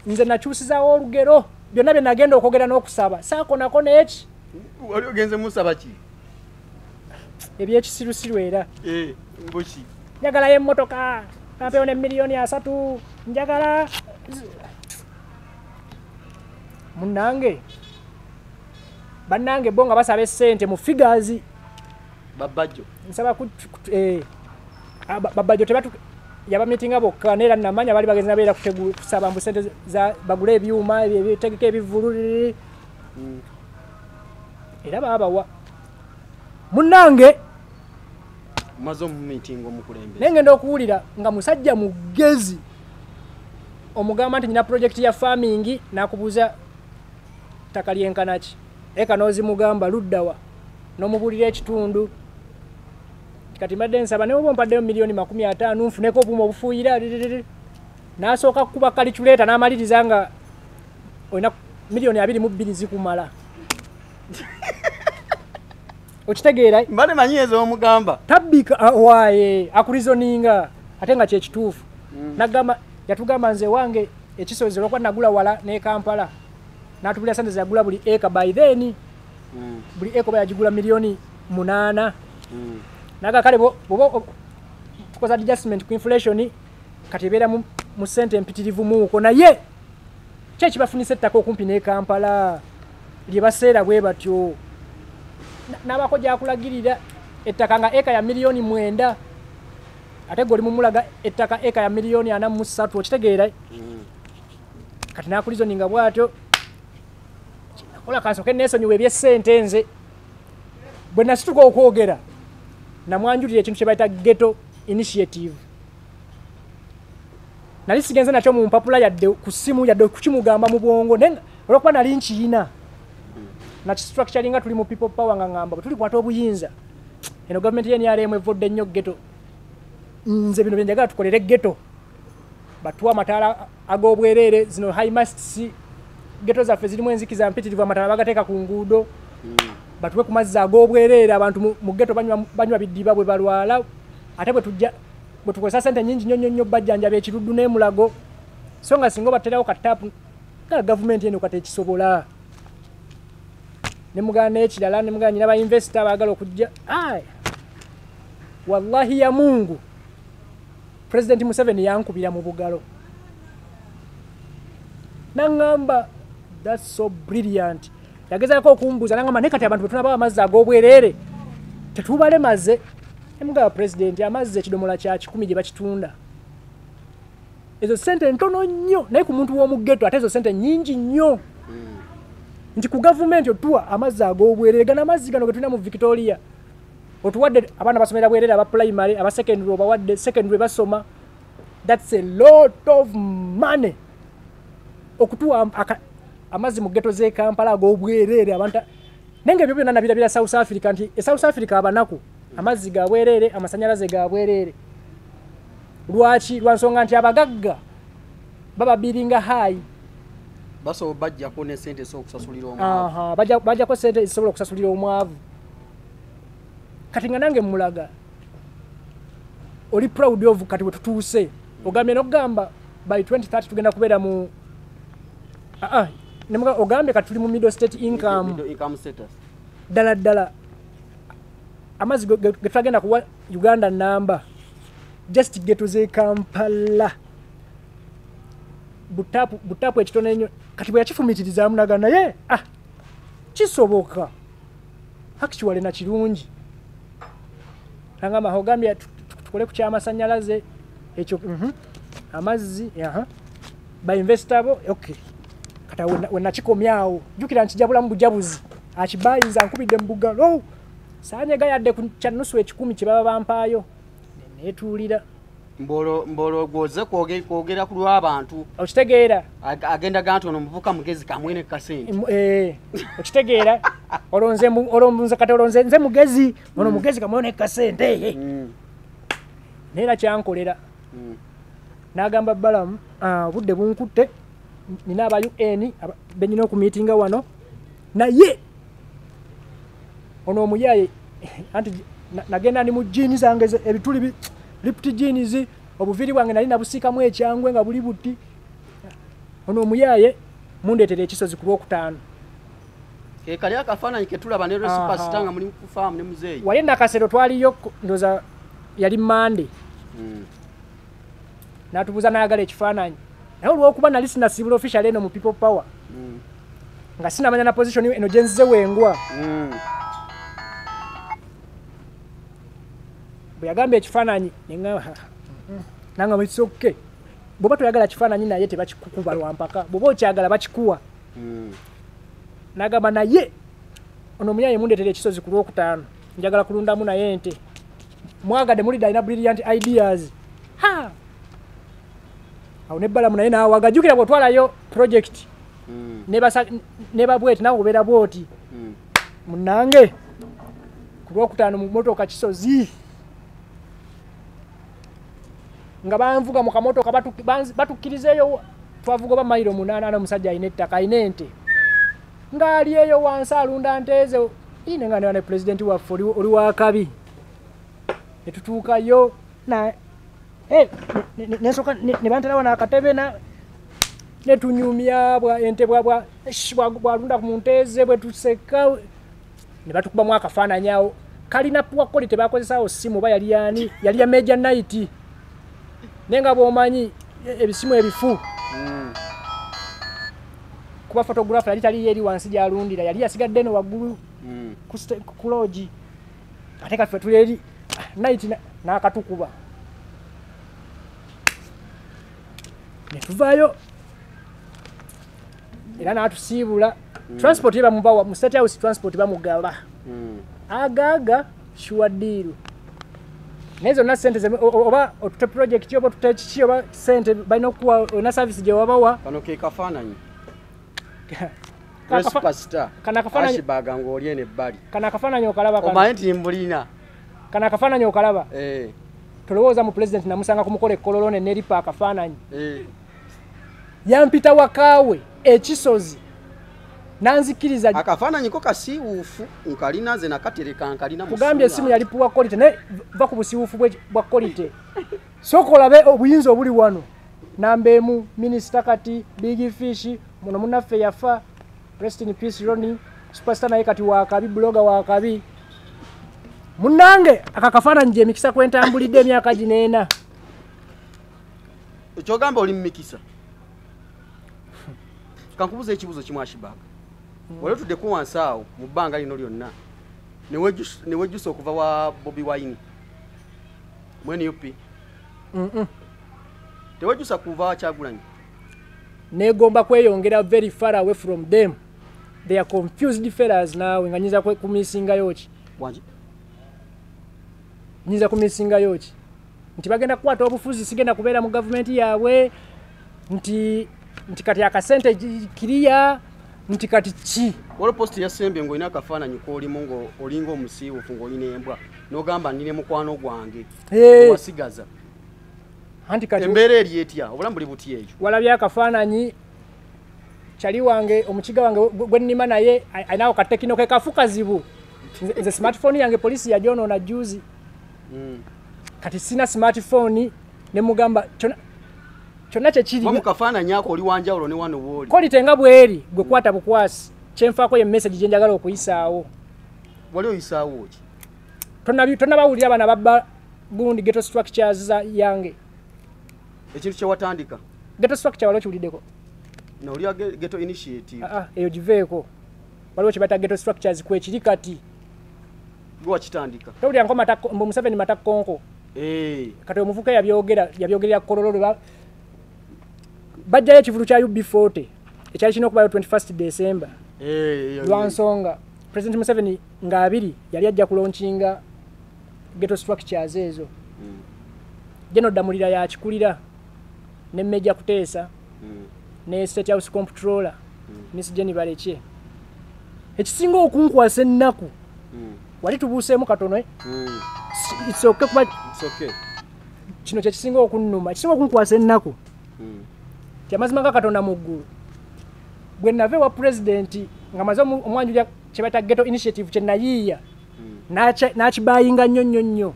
nze nakyusizaawo olugero byonna bye nagenda okwogera n'okusaba saakonako neeki wali ogenze musaba ki ebyekisirusiru era mbuki njagalayo emmotoka kampeyo ne miliyoni 3 njagala munnange bannange bo nga basaba essente mu figures babajjo nsaba babajjo tebatu yabamitinga bokka neera namanya bali bagenzi nabeera kusaba mbu sente bagule ebyuma ebitegeka ebivululiri era babawa munnange mazo mu meeting omukulembeze naye ngenda okuwulira nga musajja mugezi omugamba nti nyina project ya farming nakubuuza ttaka lyenkanaki eka n'ozimugamba luddawa n'omubulira ekitundu kati mbadde nsaba ne oba mpaddeyo miliyoni 50 nfuneko obuuma obufuuyira n'asooka kuba calculator n'amaliriza nga olina miliyoni 22 zikumala okitegeera mbale manyiyezo omugamba tabbika waaye akurizoninga ate nga kyekituufu nagamba yatugamba nze wange ekisozi olwokuba nagula wala ne Kampala n'atubulira sente zagula buli eka by then buli eka bayagigula miliyoni 8 naga kale bobo tukoza adjustment ku inflation kati ebeera mu sente empitirivu muuko naye kyeki bafunisa ettaka okumpi ne Kampala lye baseera bwe batyo n'abako gyakulagirira ettaka nga eka ya miliyoni 9 ate goli mumulaga ettaka eka ya miliyoni 43 okitegeera kati nakulizoninga bwatyo nakola kansoke nesonyiwa ebyessente nze bwe nasituka okwogera namwanjulira ekintu kye bayita ghetto initiative nali sigenze nakyo mu mpapula yadde ku ssimu yadde kukimugamba mu bwongo naye olwokuba nali nkiyina nakistructuringa tuli mu people power nga ngamba bwe tulikwata obuyinza eno gavumenti yenYRM evodde nnyo ghetto nze bino byenjagala tukolere ghetto batuwa amataala ag'obwereere zino high masts ghetto zaffe zirimu enzikiza mpitirivu amataala bagateeka ku nguudo batuwe ku mazzi ag'obwereere abantu mu ghetto banywa biddiba bwe balwala ate bwe tukozesa ssente nnyingi nnyo bajjanjaba ekiruddu n'emulago so nga singa obaterawo kataapu nga gavumenti eno kati ekisobola ne mugana n'ekirala ne mugana nyina bainvesita baagala okujja wallahi ya mungu President Museveni yankubira mu bugalo nangamba that's so brilliant yagezako okumbuuza nangamba ne kati abantu betunaba amazzi ag'obwereere tetubale maze emugaba president amazzi ekidomola kya 10 gye bakitunda ezo sente ntono nnyo naye ku muntu w'omu ghetto ate ezo sente nnyingi nnyo nti ku gavumenti otuwa amazzi ag'obwereere gana amazzi gano ge tulina mu Victoria otuwadde abaana basomera bwereere aba primary aba secondary obawadde secondary basoma that's a lot of money okutuwa amazzi mu ghetto z'e Kampala ag'obwereere abantu nenge ebyo byonna nabirabira South Africa nti South Africa abanaku amazzi ga bwereere amasanyalaze ga bwereere lwaki lwansonga nti abagagga baba biringa high baso bajja ko ne sente so kusasulira omwavu bajja ko sente isobola okusasulira omwavu kati nga nange mulaga oli proud of kati we tutuuse ogambye n'okugamba by 2030 tugenda kubeera mu nemuga ogambye kati tuli mu middle state income status ddala amazzi ge twagenda kuwa Uganda namba just ghetto z'e Kampala butapu ekitone nnyo kati bwe yakifumitirizamu naga naye kisoboka actually na kirungi nangamba ogambye tukole ku ky'amasanyalaze ekyo amazzi bainvestabo okay kata wenakikomyawo jukira nkijabulamu bujabuzi akibayinza nkubidde mu bugalo saanyega yadde ku kyanusu 10 kye baba bampaayo netuulira mbolo gwoze kwogera ku lw'abantu okitegeera agenda gantu ono muvuka mugezi kamwene kasente okitegeera olonze kati olonze nze mugezi ono mugezi kamwene kasente neera kyankolera n'agamba Balamu budde bunkutte nina aba UN benyina okumiitinga wano naye ono omuyaye anti nagenda ni mu jini zange ebituli lipti jeans obuviri bwange nali nabusiikamu ekyangwe nga buli buti ono omuyaye mundeetere ekisozi ku lwokutaano kali akafaananyi ke tulaba ne superstar nga muli ku farm ne muzeeyi wali nakasero twaliyo ndoza yali Mande natubuza nayagala ekifaananyi naye olwokuba nali sina civil official eno mu people power nga sinamanya na position eno gyenzize wengwa bwe yagamba ekifaananyi nanga mwisoke bwoba toyagala kifaananyi naye tebakikukuba lwampaka bwoba okyagala bakikuwa nagamba naye ono omuyaye mundeetera ekisozi ku lwokutaano njagala kulundamu naye ente mwagadde muli dalina brilliant ideas awo ne Balamu naye naawaga jjukira bwotwalayo project nebabweti nawe obeera bwoti munange ku lwokutaano mu motoka kisozi nga banvuga mu kamotoka batukkirizeeyo twavuga ba mayiro 8 omusajja alina ettaka alina ente ng'ali eyo wansi alunda nteeze ine nga ne president waffe oli wakabi ne tutuukayo nensoka ne banterawo n'akatebe ne tunyumya ente bwalunda ku nteeze bwe tuseka ne batukubamu akafaananyi awo kalina puwakoli tebakozesaawo simu oba yali yani yali ya Major Night nenga bwomanyi ebisimu ebifu kuba photographer yali tali yeri wansi gyalundira yali yasigadde no waggulu ku lodge ate kaffe tuli eri Night n'akatukuba ne tuvaayo era n'atusiibula transport eba mubawa mu State House transport bamugaba agaga sure deal nezo na sente oba otute project yoba tutaki oba sente balina okuwa na service gye wabawa kano ke kafaananyi kana kafaananyi ashibaga ng'oli ene ebbali kana kafaananyi okalaba omanyi nti mbulina kana kafaananyi okalaba tolowooza mu president namusanga kumukola ekkololone neripa akafaananyi yampita wakaawe ekisozi nanzikiriza akafaananyi ko kasiiwuufu nkalina nze nakatereka nkalina kugambye esimu yalipuwa kolite naye va ku busiiwuufu bwa kolite sooka olabe obuyinza obuli wano namba emu minisita kati big fish muno munnaffe yafa rest in peace Ronnie superstar naye kati wakabi bloga wakabi munnange akakafaananyi gye emikisa kwentambulidde emyaka gineena ekyogamba oli mumikisa kankubuza ekibuzo kimu Ashibag wali tuddeko wansi awo mu bbanga lino lyonna newejjusa okuva wa Bobi Wine mwene yupi tewejjusa kuva wa Kyagulanyi negomba kweyongera very far away from them. They are confused fellas now. Nga nyiza kumisinga yoki wanji nyiza kumisinga yoki nti bagenda kukwata obufuzi sigenda kubeera mu government yaabwe nti kati akasente kiriya nti kati ki waliwo post ya Sembe ng'olina akafaananyi k'olimu ng'olinga omusiiwufu ng'olina embwa n'ogamba nnine mukwano gwange wasigaza anti kati embeera eri etya obulamu buli buti ekyo walabye akafaananyi chali wange omukiga wange gwe nnima naye ayinawo katekino ke kafukazibu nze smartphone yange polisi yajonoona juzi kati sina smartphone ne mugamba kyonna kyekiri mu kafaananyi ako oli wanjawulo ne wano wooli kolitenga bweri gwe kwata bukwasi kyenfaako ye message gye njagala okuyisaawo wali oyisaawo ki tonnabawulira abana babba gundi ghetto structures yange ekintu kye watandika ghetto structure waliwo kiwuliddeko nolya ghetto initiative eyo giveeko waliwo kyebata ghetto structures kwekiri kati gwe wakitandika towulira nko Museveni matakonko kati omuvuka yabyogerera kololo bajjayo ekivulu kya UB40 ekyali kino okubayo 21 December lwansonga President Museveni nga abiri yali ajja kulaunchinga ghetto structures ezo General Damulira yakikulira ne Major Kuteesa ne State House Comptroller Miss Jenny Balekye ekisinga okunkwasa ennaku wali tubuuseemu katono it's okay kuba kino kyekisinga okunnuma ekisinga okunkwasa ennaku kyamazima nga Katonda mu ggulu bwe nave wa president nga maze omwanjulya kyebata ghetto initiative kyenayiiya n'akibayinga nnyo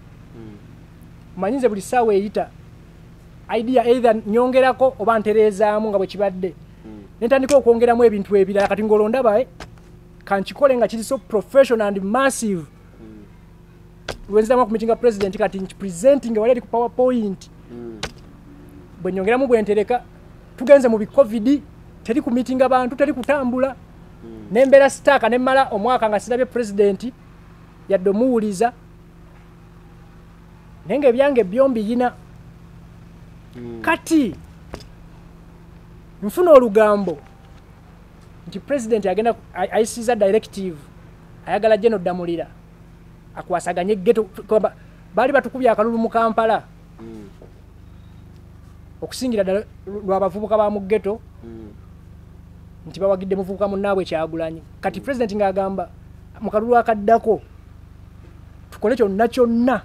manyinze buli ssaawa eyita idea either nyongerako oba ntereezaamu nga bwe kibadde nentandika okwongeramu ebintu ebirala kati ng'olondaba kankikole nga kiri so professional and massive lwenziramu okumitinga president kati nkipresenting wali eri ku powerpoint bwe nyongeramu bwe ntereka tugenze mu bi-covid teri ku meeting abantu teri kutambula nembeera sitaaka nemmala omwaka nga sirabye president yadde omuwuliza naye nga ebyange byombi yina kati nfuna olugambo nti president agenda ayisiza directive ayagala General Damulira akwasaganye ghetto bali batukubya akalulu mu Kampala okusingira ddala lw'abavubuka ba mu ghetto nti bawagidde muvubuka munnaabwe Kyagulanyi kati president ng'agamba mu kalulu akaddako tukole kyonna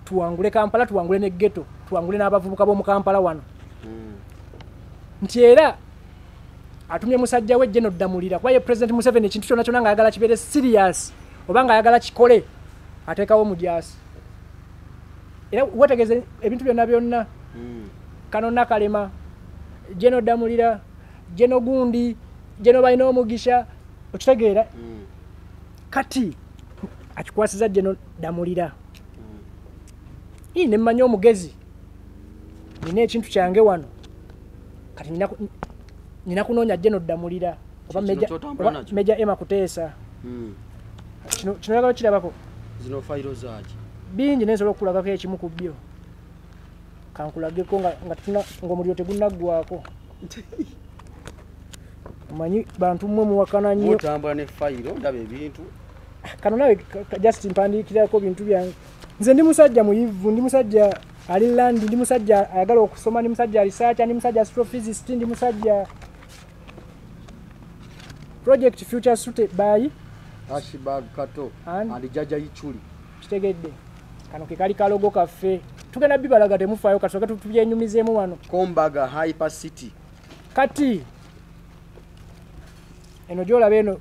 tuwangule Kampala tuwangule ne ghetto tuwangule n'abavubuka b'omu Kampala wano nti era atumye musajja we General Damulira kwa ye President Museveni ekintu kyonna nga ayagala kibeere serious oba nga ayagala kikole ateekawo mujaasi era wetegeze ebintu byonna Kano Nakalema General Damulira General Gundi General Balina Omugisha okitegeera kati akikwasiza General Damulira ne mmanyi omugezi nina ekintu kyange wano kati nina kunoonya General Damulira oba Major Emma Kuteesa kino yagala kirabako zino fayiro zaaki bingi nensobola okulagako ekimu ku byo kankulageko ng'omuliro tegunnaggwako manyi bantu mmwe muwakana nnyo otambula ne fayiro ndaba ebintu kano nawe just mpandiikirako bintu byange nze ndi musajja muyivu ndi musajja ali land ndi musajja ayagala okusoma ndi musajja research ndi musajja astrophysicist ndi musajja project future suited by Ashibag Kato and Jaja Ichuli kitegedde kano ke kali kalogo kaffe tugenda bibalaga temufaayo kasoka tubyenyumizeemu wano Kombaga Hyper City kati eno gyolaba eno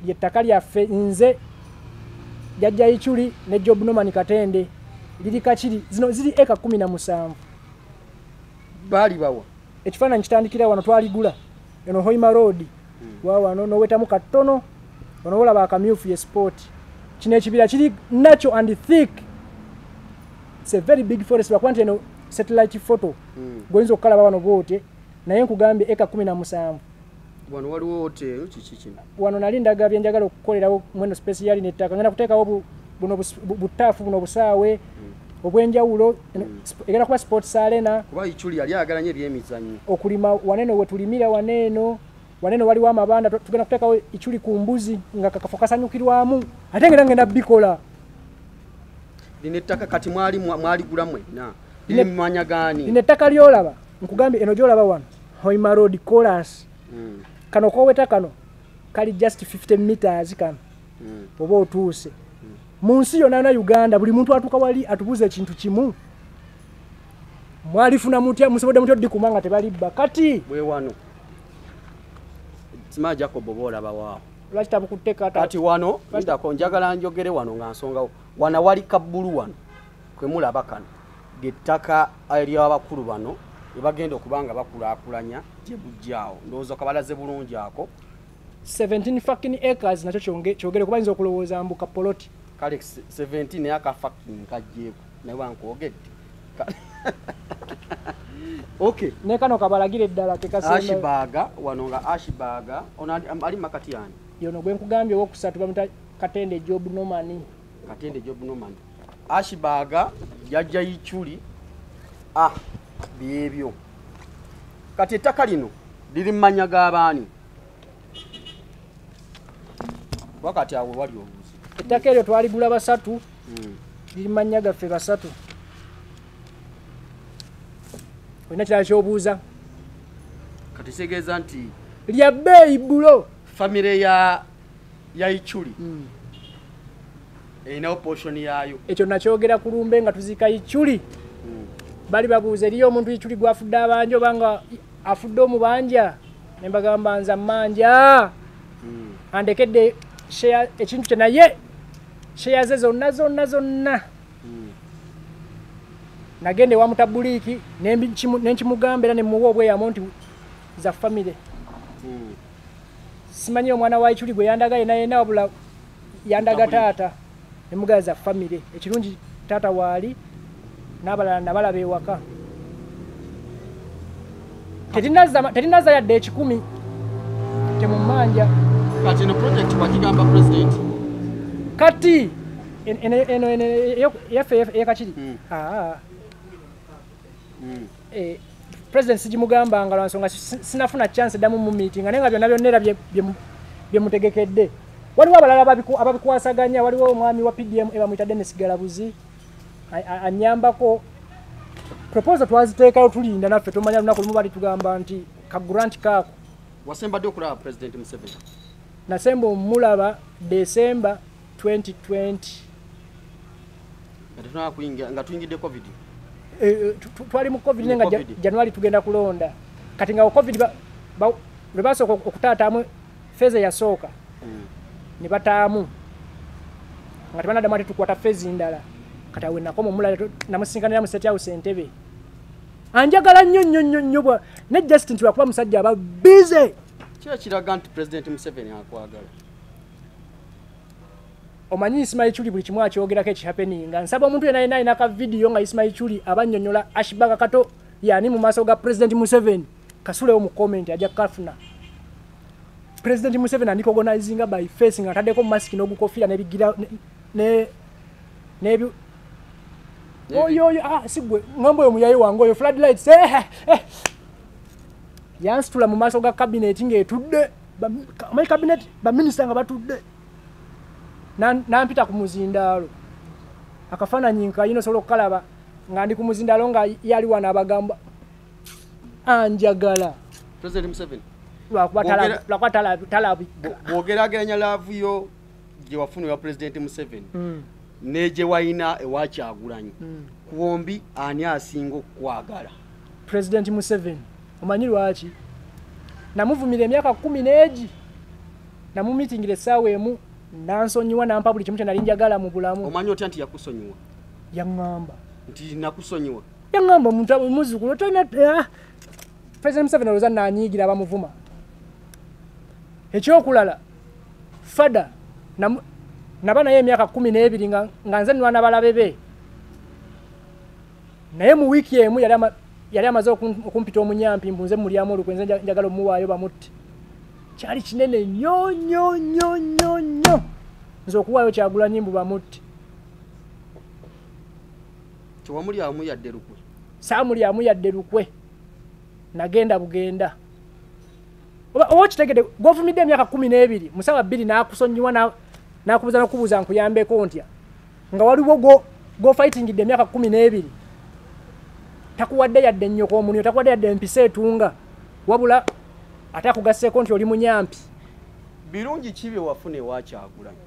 yettaka lyaffe nze jajja Ichuli ne Job Norman Katende liri kachiri zino ziri eka 17 bali bawa ekifaananyi kitandikira wano twaligula eno Hoima Road wano nowetamu katono wano olaba akamyufu ye sport kino ekibira kiri natural and thick. It's a very big forest bakwante eno satellite photo goyinza okukalaba wano boote naye nkugambye eka 17 wano waliwo hotel kiki wano nali ndaga byenjagala okukolerawo mweno special nettaka ngenda kuteekawo buno butafu buno busaawe obwenjawulo egenda kuba sports arena kuba Ichuli yali agalanye ebyemizanyo okulima waneno wetulimira waneno waliwo amabanda tugenda kuteekawo Ichuli ku mbuzi nga kakafo kasanyukirwamu ate ngenda bikola lino ettaka kati mwali gula mwena lino mmanya gani lino ettaka lyolaba nkugambye eno gyolaba wano Hoima Road chorus kano koweta kano kali just 50 meters kano oba otuuse mu nsi yonna na Uganda buli muntu atuka wali atubuza ekintu kimu mwalifuna mutya musobode mutyo dikumanga tebalibba kati bwe wano Sima Jacob bobola bawa lwaki tabukuteka kati wano ndako njagala njogere wano nga nsonga wana wali kabulu wano kwe mulaba kano gettaka alya abakulu bano ebagenda okubanga bakulaakulanya gye bujjaawo ndowooza kabalaze bulungi ako 17 fucking acres nakyo kyogere kuba nza okulowooza mbuka poloti kale 17 yaka fucking kajjeeko naye wankwogedde okay ne kano kabalagire ddala kekasemba Ashbaga wano nga Ashbaga ona ali makati yani yono gwe nkugambye okusatu bamuta Katende Job Norman Ashbaga yajja Ichuli byebyo kati ettaka lino liri mmanya g'abaani wakati awo wali obuzi ettaka eryo twaligula basatu liri mmanya gaffe basatu olina kirala kyobuuza kati segeeza nti lya bbeeyi bulo famire ya Ichuli erinawo portion yaayo ekyo nakyogera ku lumbe nga tuziika Ichuli bali babuuza eriyo omuntu Ichuli gwafudde abanja obanga afudde omubanja ne mbagamba nza mmanja andekedde share ekintu kye naye share ze zonna nagende wa mutabuliiki nenkimugamba era nemuwa obweyamo nti za family simanyi omwana wa Ichuli gwe yandaga yena wabula yandaga taata nemugaza za family ekirungi taata waali n'abalala nabalaba ewaka terinaza yadde ekikumi temumanja kati no project wakigamba president kati yaffe yakakiri president sijimugambanga lwa nsonga sinafuna chance damu mu meeting naye nga byonna bye mutegekedde waliwo abalala ababikwasaganya waliwo omwami wa PDM ebamuyita Dennis Galabuzi anyambako proposal twaziteekayo tulinda naffe tumanya lunaku lumu bali tugamba nti ka grant kaako wasembadde okulaba president Museveni nasemba omulaba December 2020 nga tuyingidde covid twali mu covid nga January tugenda kulonda kati nga covid lwe basooka okutaataamu feze yasooka ne bataamu nga tebanaddamu ate tukwata fezi ndala kati awe nakoma omulala namusinkanira mu State House Entebbe anjagala nnyo bwa ne Justin twakuba musajja aba busy kira kiraga nti president Museveni akwagala omanyi Ismail Chuli buli kimu akyogerako ekihappening nga nsaba omuntu yena alina ka video nga Ismail Chuli abannyonnyola Ashbaga kato yani mu maaso ga president Museveni kasulewo mu comment ajja kafuna president Museveni andiko organizinga by face nga ataddeko mask n'ogukofira n'ebigira n'ebyo oyo sigwe ngambo yo muyayi wange oyo floodlights yansitula mu maaso ga cabinet ng'etudde amayi cabinet baminister nga batudde nampita ku muzindaalo akafaananyi nkayina osobola okukalaba nga ndi ku muzindaalo nga yali wano abagamba anjagala president Museveni lwakuba talabika bwogerageranya laavu yo gye wafunibwa president Museveni neje wayina ewa Kyagulanyi kuombi ani asinga okwagala president Museveni omanyi lwaki namuvumira emyaka 10 neji namumitingire essaawa emu nansonyiwa nampa buli kimu kye nali njagala mu bulamu. Omanyi otya nti yakusonyiwa? Yaŋŋamba nti nakusonyiwa. Yaŋŋamba muzzukulu tolina President Museveni olowooza nanyiigira abamuvuma. Ekyokulala Fada naba naye emyaka 12 nga nze nwana balabe be naye mu wiiki emu yali amaze okumpita omunyampi mbunze mulyamu olukwenze njagala omuwaayo bamutte. Kyali kinene nnyo nnyo nnyo nnyo nnyo nze okuwaayo Kyagulanyi mbu bamutte. Tewamulyamu yadde lukwe? Saamulyamu yadde lukwe, nagenda bugenda. Oba kitegede govumidde emyaka 12 musawa 2 n'akusonyiwa n'akubuza n'okubuuza nkuyambeko ntya nga waliwo go fightingidde emyaka 12 takuwadde yadde nnyoko omunyo takuwadde yadde empisa etunga wabula ate akugasseeko nti oli munyampi. Birungi ki bye wafuna ewa Kyagulanyi?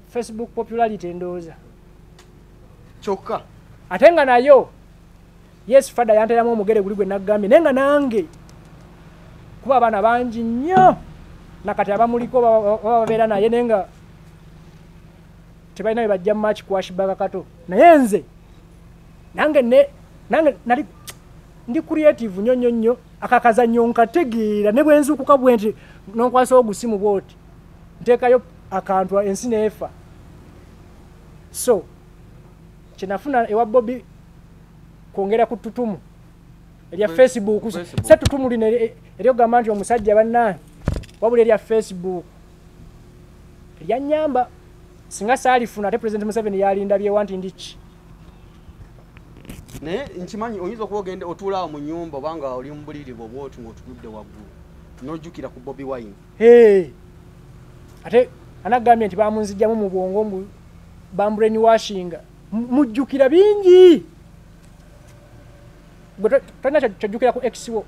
Facebook popularity endowooza kyokka ate nga nayo yes Fada yanteramu omugere guli gwe naggambye naye nga nange kuba abaana bangi nnyo nakati abamuliko babeera naye naye nga tebalina bye bajja mu match kwashibaka kato naye nze nange nali ndi creative nnyo nnyo nnyo akakazannyo nkategeera ne bwe nzuukuka bwe nti n'onkwasa ogusimu bwoti nteekayo akantu ensi neefa. So kyenafuna ewa Bobby kwongera ku ttutumu erya Facebook. Se ttutumu lino eryogamba nti omusajja bannange wabula erya Facebook eryanyamba singa saalifuna ate President Museveni yalindabyewa nti ndiki. Naye nkimanyi oyinza okuba ogende otuulaawo mu nnyumba obanga oli mu buliri bw'obwoti ng'otuludde waggulu n'ojjukira ku Bobi Wine. Ate anagambye nti bamunzijjamu mu bwongo mbu bambrainwashinga mujjukira bingi gwe tolina kyojjukira ku X wo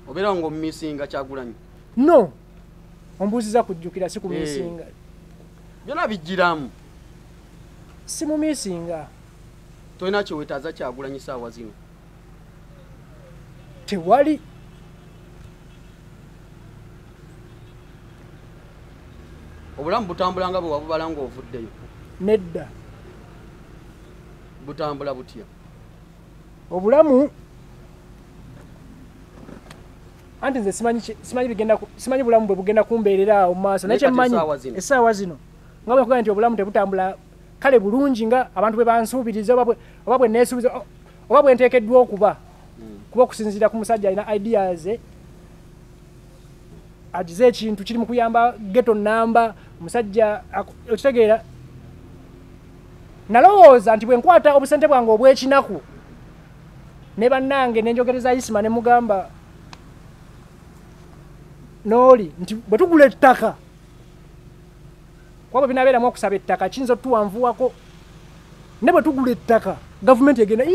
obeera ng'omumisinga Kyagulanyi. No ombuuziza kujjukira si kumisinga. Byonna bijjiramu si mumisinga. Tolina kyeweetaaza Kyagulanyi saawa zino? Tewali. Obulamu butambula nga bwe wabubala ng'ovuddeyo? Nedda. Butambula butya? Obulamu anti nze simanyi bulamu bwe bugenda kumbeerera awo mu maaso naye kyemmanyi essaawa zino nga bwe nkugamba nti obulamu tebutambula kale bulungi nga abantu bwe bansuubiriza oba bwe neesuubiza oba bwe nteekeddwa okuba kuba okusinziira ku musajja alina ideas agize ekintu kiri mu kuyamba ghetto namba omusajja okitegeera. Nalowooza nti bwe nkwata obusente bwange obw'ekinaku ne bannange nenjogereza Isima ne mugamba Nooli nti bwe tugula ettaka kwabo binabeeramu okusaba ettaka kiyinza otuwanvuwako ne bwe tugula ettaka gavumenti egenda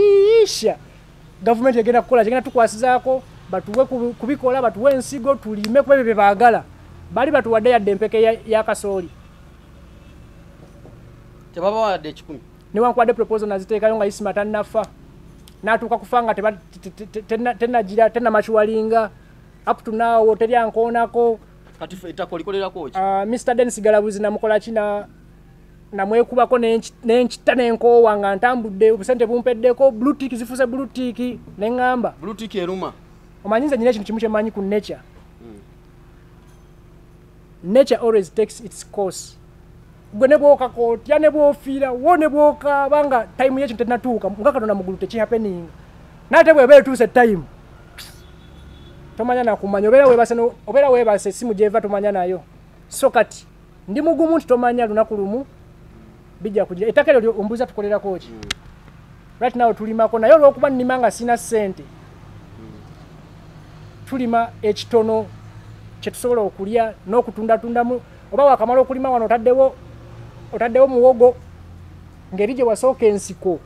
gavumenti egenda kukola kigenda tukwasizaako batuwe kubikola batuwe ensigo tulime kuba ebyo bye baagala bali batuwadde yadde empeke ya kasooli tebabawadde 10 newankubadde proposal naziteekayo nga Isima tannafa n'atuuka kufa nga tennagira tennamakiwalinga up to now teryankoonako. Kati ettako likolerako ki? Mr. Dennis Galabuzi namukola kina namwekubako n'enkita n'enkoowa nga ntambudde obusente bumpeddeko blue tick zifuuse blue tick ne ŋŋamba blue tick eruma. Omanyi nze nyina ekintu kimu kyemanyi ku nature. Nature always takes its course. Gwe ne bwokako otya ne bwofiira wo ne bwokaaba nga time y'ekintu tennatuuka nga Katonda mugulu tekihappeninga n'ate bw'eba etuuse time tomanya nakumanya obeera weebase essimu gyeva tomanya nayo. So kati ndi mugumu nti tomanya lunaku lumu bijja kugira ettaka eryo ombuuza tukolerako ki. Right now tulimako naye olw'okuba nnima nga sina ssente tulima ekitono kye tusobola okulya n'okutundatundamu oba wakamala okulima wano otaddewo muwogo ngeri gye wasooka ensiko.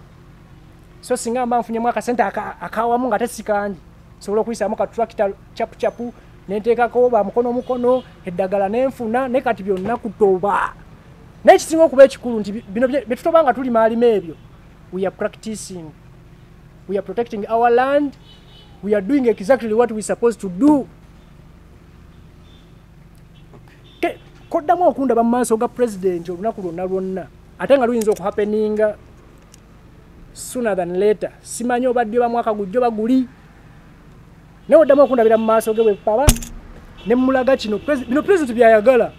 So singa mba nfunyemu akasente akawamu nga tesikangi sobola okuyisaamu katulakita capucapu nenteekako bamukono eddagala nenfuna ne kati byonna kutoba. Naye kisinga okuba ekikulu nti bino bye tutoba nga tulima alima ebyo we are practicing we are protecting our land, we are doing exactly what we're supposed to do. Koddamu okundaba mu maaso ga president olunaku lwonna lwonna ate nga luyinza okuhappeninga sooner than later. Simanyi obadde ba mwaka gujjo baguli naye oddamu okundabira mu maaso ge bwepaba ne mulaga kino president byayagala.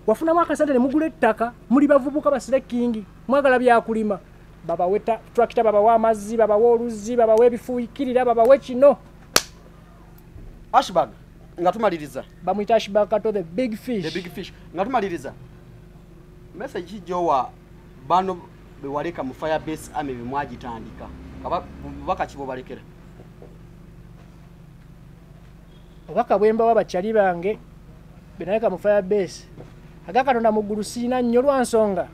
Wafunamu akasente ne mugula ettaka muli bavubuka basirekingi mwagala byakulima babawe tractor babawe amazzi babawe oluzzi babawe ebifuuyikirira babawe kino. Ashbag nga tumaliriza bamuyita Ashbag Kato the big fish nga tumaliriza message jowa bano bewaleka mu fire base ame bimwagitandika bubaka kibo balekera obaka bwemba wabakyali bange benaleka mu fire base agakatonda mu ggulu siina nnyo lwansonga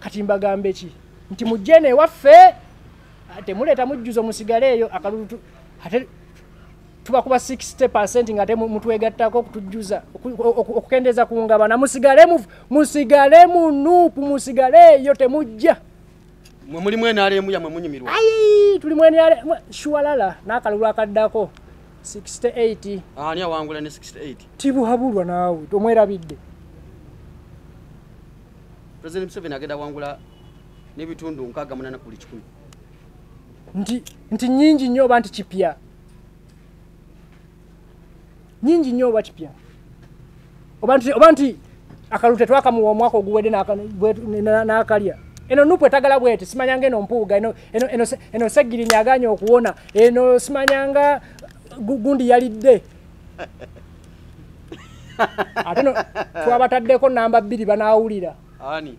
kati mbagambe ki nti mujjene waffe temuleeta mujjuzo musigale eyo akalulu ate tubakuba 60% nga ate mutwegattako okutujjuza okukendeza ku ngabana musigale mu nuupu musigale eyo temujja mwe muli mwenaalemu yamwe munyumirwa tuli mwenale shuwalala n'akalulu akaddako 68 ani awangula ne 68 tibuhabulwa naawe tomwerabidde. President Museveni agenda wangula n'ebitundu 68 ku 100 nti nyingi nnyo oba nti kipya nyingi nnyo oba kipya oba nti akalulu tetwakamuwa omwaka oguwedde n'akalya. Eno nupu etagala bwete simanyanga eno mpuuga eno segirinya aganya okuwona eno simanyanga gundi yalidde ate no twabataddeko namba 2 banaawulira ani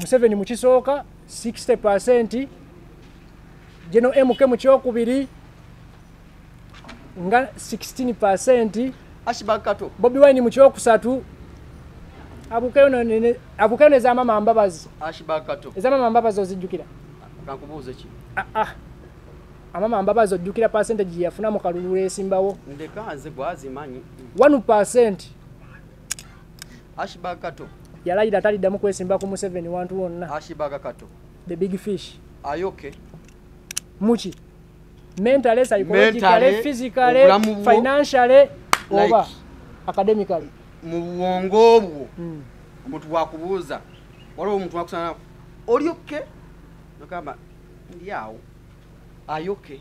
Museveni mu kisooka 60% Geno MK mu kyokubiri nga 16%. Ashbag Kato Bobi Wine mu kyokusatu abukeyo nez'amama mbabazi. Ashbag Kato ez'amama mbabazi ozijjukira kankubuuze ki amama mbabazi ojjukira percentage yafuna mu kalulu esimbawo ndekaze gwazimanyi 1%. Ashbag Kato yalayira taliddamu kwesimba ku Museveni wantu wonna. Ashbag Kato the big fish ayoke muchi mentally, psychologically, physically, financially, like, over academically. Muwongo obwo omuntu wakubuuza waliwo omuntu wakusana oli okay nokamba ndi awo ayoke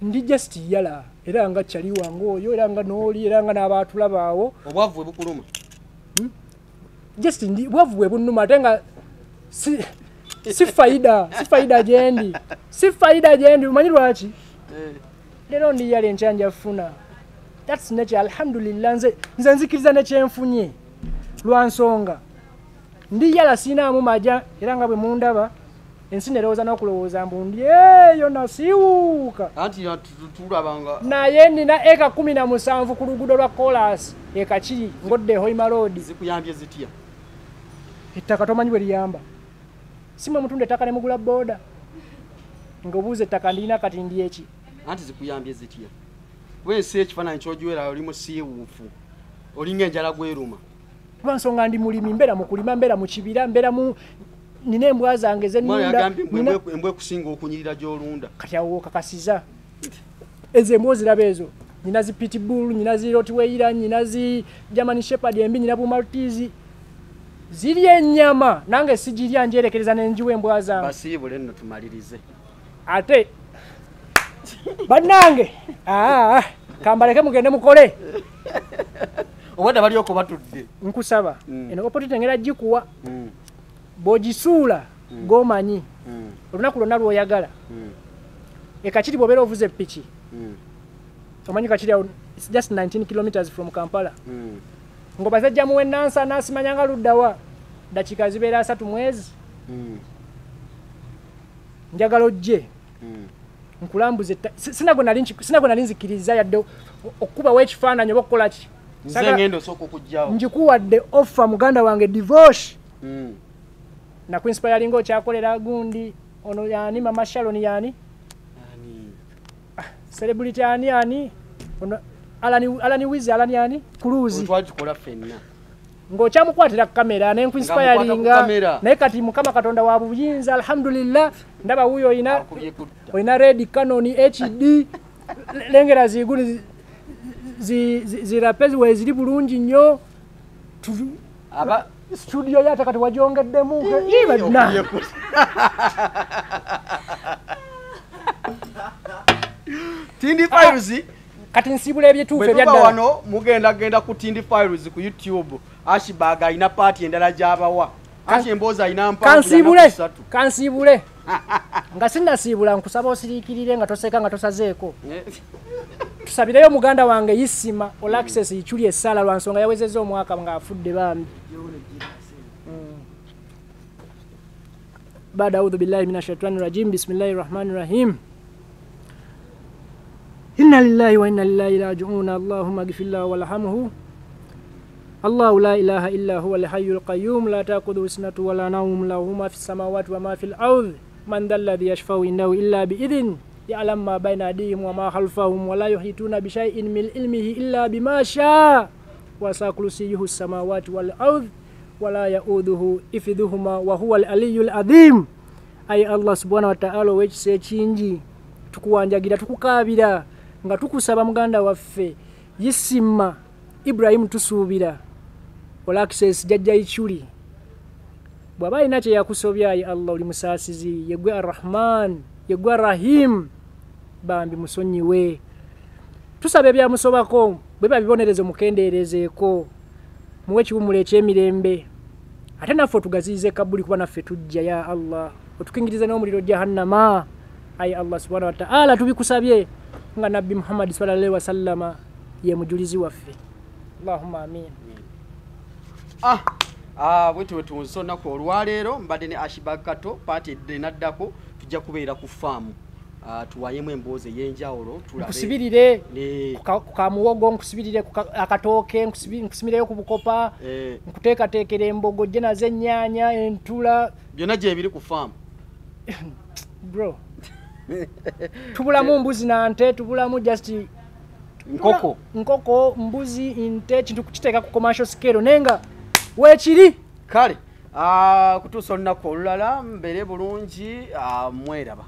ndi just yala era nga chali wango oyo era nga noli era nga n'abatulabaawo obwavu bukuluma just ndi bwavu bwe bunuma tenga si faida jendi umanyi lwaki lero ndi yale enchanja funa. That's nature. Alhamdulillah nze nzikiriza ne kyenfunye lwansonga ndi yala sina mu maja era nga bwe mundaba ensi nerowooza n'okulowooza mbu ndi eyo nasiwuuka anti tulabanga naye nina eka 17 ku luguudo lwa Kolas eka kiri ngodde Hoima Road. Zikuyambye zitya ettaka tomanyi bwe liyamba simwe mutunda ettaka ne mugula boda ng'obuuza ettaka ndina kati ndi eki anti zikuyambye zitya wensi ekifaananyi ky'ojuwera oli musiiwuufu olinga enjala gweruma lwansonga ndi mulimi mbeera mu kulima mbeera mu kibira mbeera mu nina embwa zange zennunda embwa ekusinga okunyirira gy'olunda kati awo kakasiza ezo embwa ziraba ezo nina zi pitbull nina zi rottweiler nina zi German shepherd embi nina bu maltese zirya ennyama nange sigirya njerekereza n'enjiwa embwa zange basiibule nno tumalirize ate bannange kambaleke mugende mukole obadde balioko batudde nkusaba eno opportunity ngera gikuwa bw'ogisuula g'omanyi olunaku lwonna lw'oyagala ekakiri bw'obeera ovuze ppiki omanyi kakiri awo it's just 19 kilometers from Kampala ng'obazajjamu w'ennansa naasimanyanga luddawa dakiika zibeera 3 mwezi njagala ojje nkulambuze sina gwe nali nzikiriza yadde okukubawo ekifaananyi oba okukola ki nze ngendo osooka okujjawo njikuwadde offer muganda wange divorce nakuinspiringa okyakolera gundi ono yani mama Sharon yani celebrity yani ono Alani Wiz Alani yani Cruise twatukola ffenna ng'okyamukwatira kamera nenkuinspiringa naye kati mukama katonda wa buyinza alhamdulillah ndaba wuyo oyina red Canon HD lengera zigulu zirapezi weziri bulungi nnyo studio yata kati wajongeddemu ibadna Tindi Files kati nsibula ebyetuufu ebyaddala wano mugenda ku Tindi Files ku YouTube Ashbag ina party endala jabawa Ashemboza ina mpanvu kansibule nga sinnasiibula nkusaba osiriikirire nga toseka nga tosazeeko tusabireyo muganda wange Isima Olaxes yichuli essala lwa nsonga yawezezza omwaka nga afudde bambi baada a'udhu billahi minash shaitani rajim bismillahir rahmanir rahim inna lillahi wa inna ilaihi raji'un allahumma ighfir lahu warhamhu Allahu la ilaha illa huwa al-hayyul qayyum la ta'khudhuhu sinatun wa la nawm lahu ma fis samawati wa ma fil ardi man dhal ladhi yashfa'u indahu illa bi idhnihi ya'lamu ma bayna aydihim wa ma khalfahum wa la yuhituna bi shay'in min ilmihi illa bima sha'a wa sa'a kursiyyuhu as-samawati wal ardi wa la ya'uduhu hifdhuhuma wa huwa al-aliyyul adhim. Ay Allah subhanahu wa ta'ala wekise kingi tukuwanjagira tukukabira nga tukusaba muganda waffe Isima Ibrahim tusuubira Olaxes jajja ichuli bwaba ina kye yakusobya ya Allah oli musaasizi yegwe Ar-Rahman yegwe Rahim bambi musonyiwe tusabe bya musobako bweba bibonerezo mukendeerezeeko muwe kiwumule ekyemirembe ate naffe tugazize kabuli kuba naffe tujja ya Allah otukingiriza n'omuliro jahannama. Ay Allah subhanahu wa ta'ala tubikusabye nga Nabbi Muhammad sallallahu alaihi wasallama ye mujulizi waffe Allahumma amin. Bwetu tunsona ko olwaleero mbadde ne Ashbag Kato party naddako tujja kubeera ku farm tuwayemu emboozi ey'enjawulo tulabe nkusibirire ku muwogo nkusibirire ku akatooke nkusimireyo ku bukopa nkuteekateekera embogo gye nazo ennyaanya entula byonna gye biri ku farm bro tubulamu mbuzi na nte tubulamu just nkoko mbuzi nte kintu kukiteeka ku commercial scale nenga weekiri kale kutuusa olunaku olulala mbeere bulungi mweraba.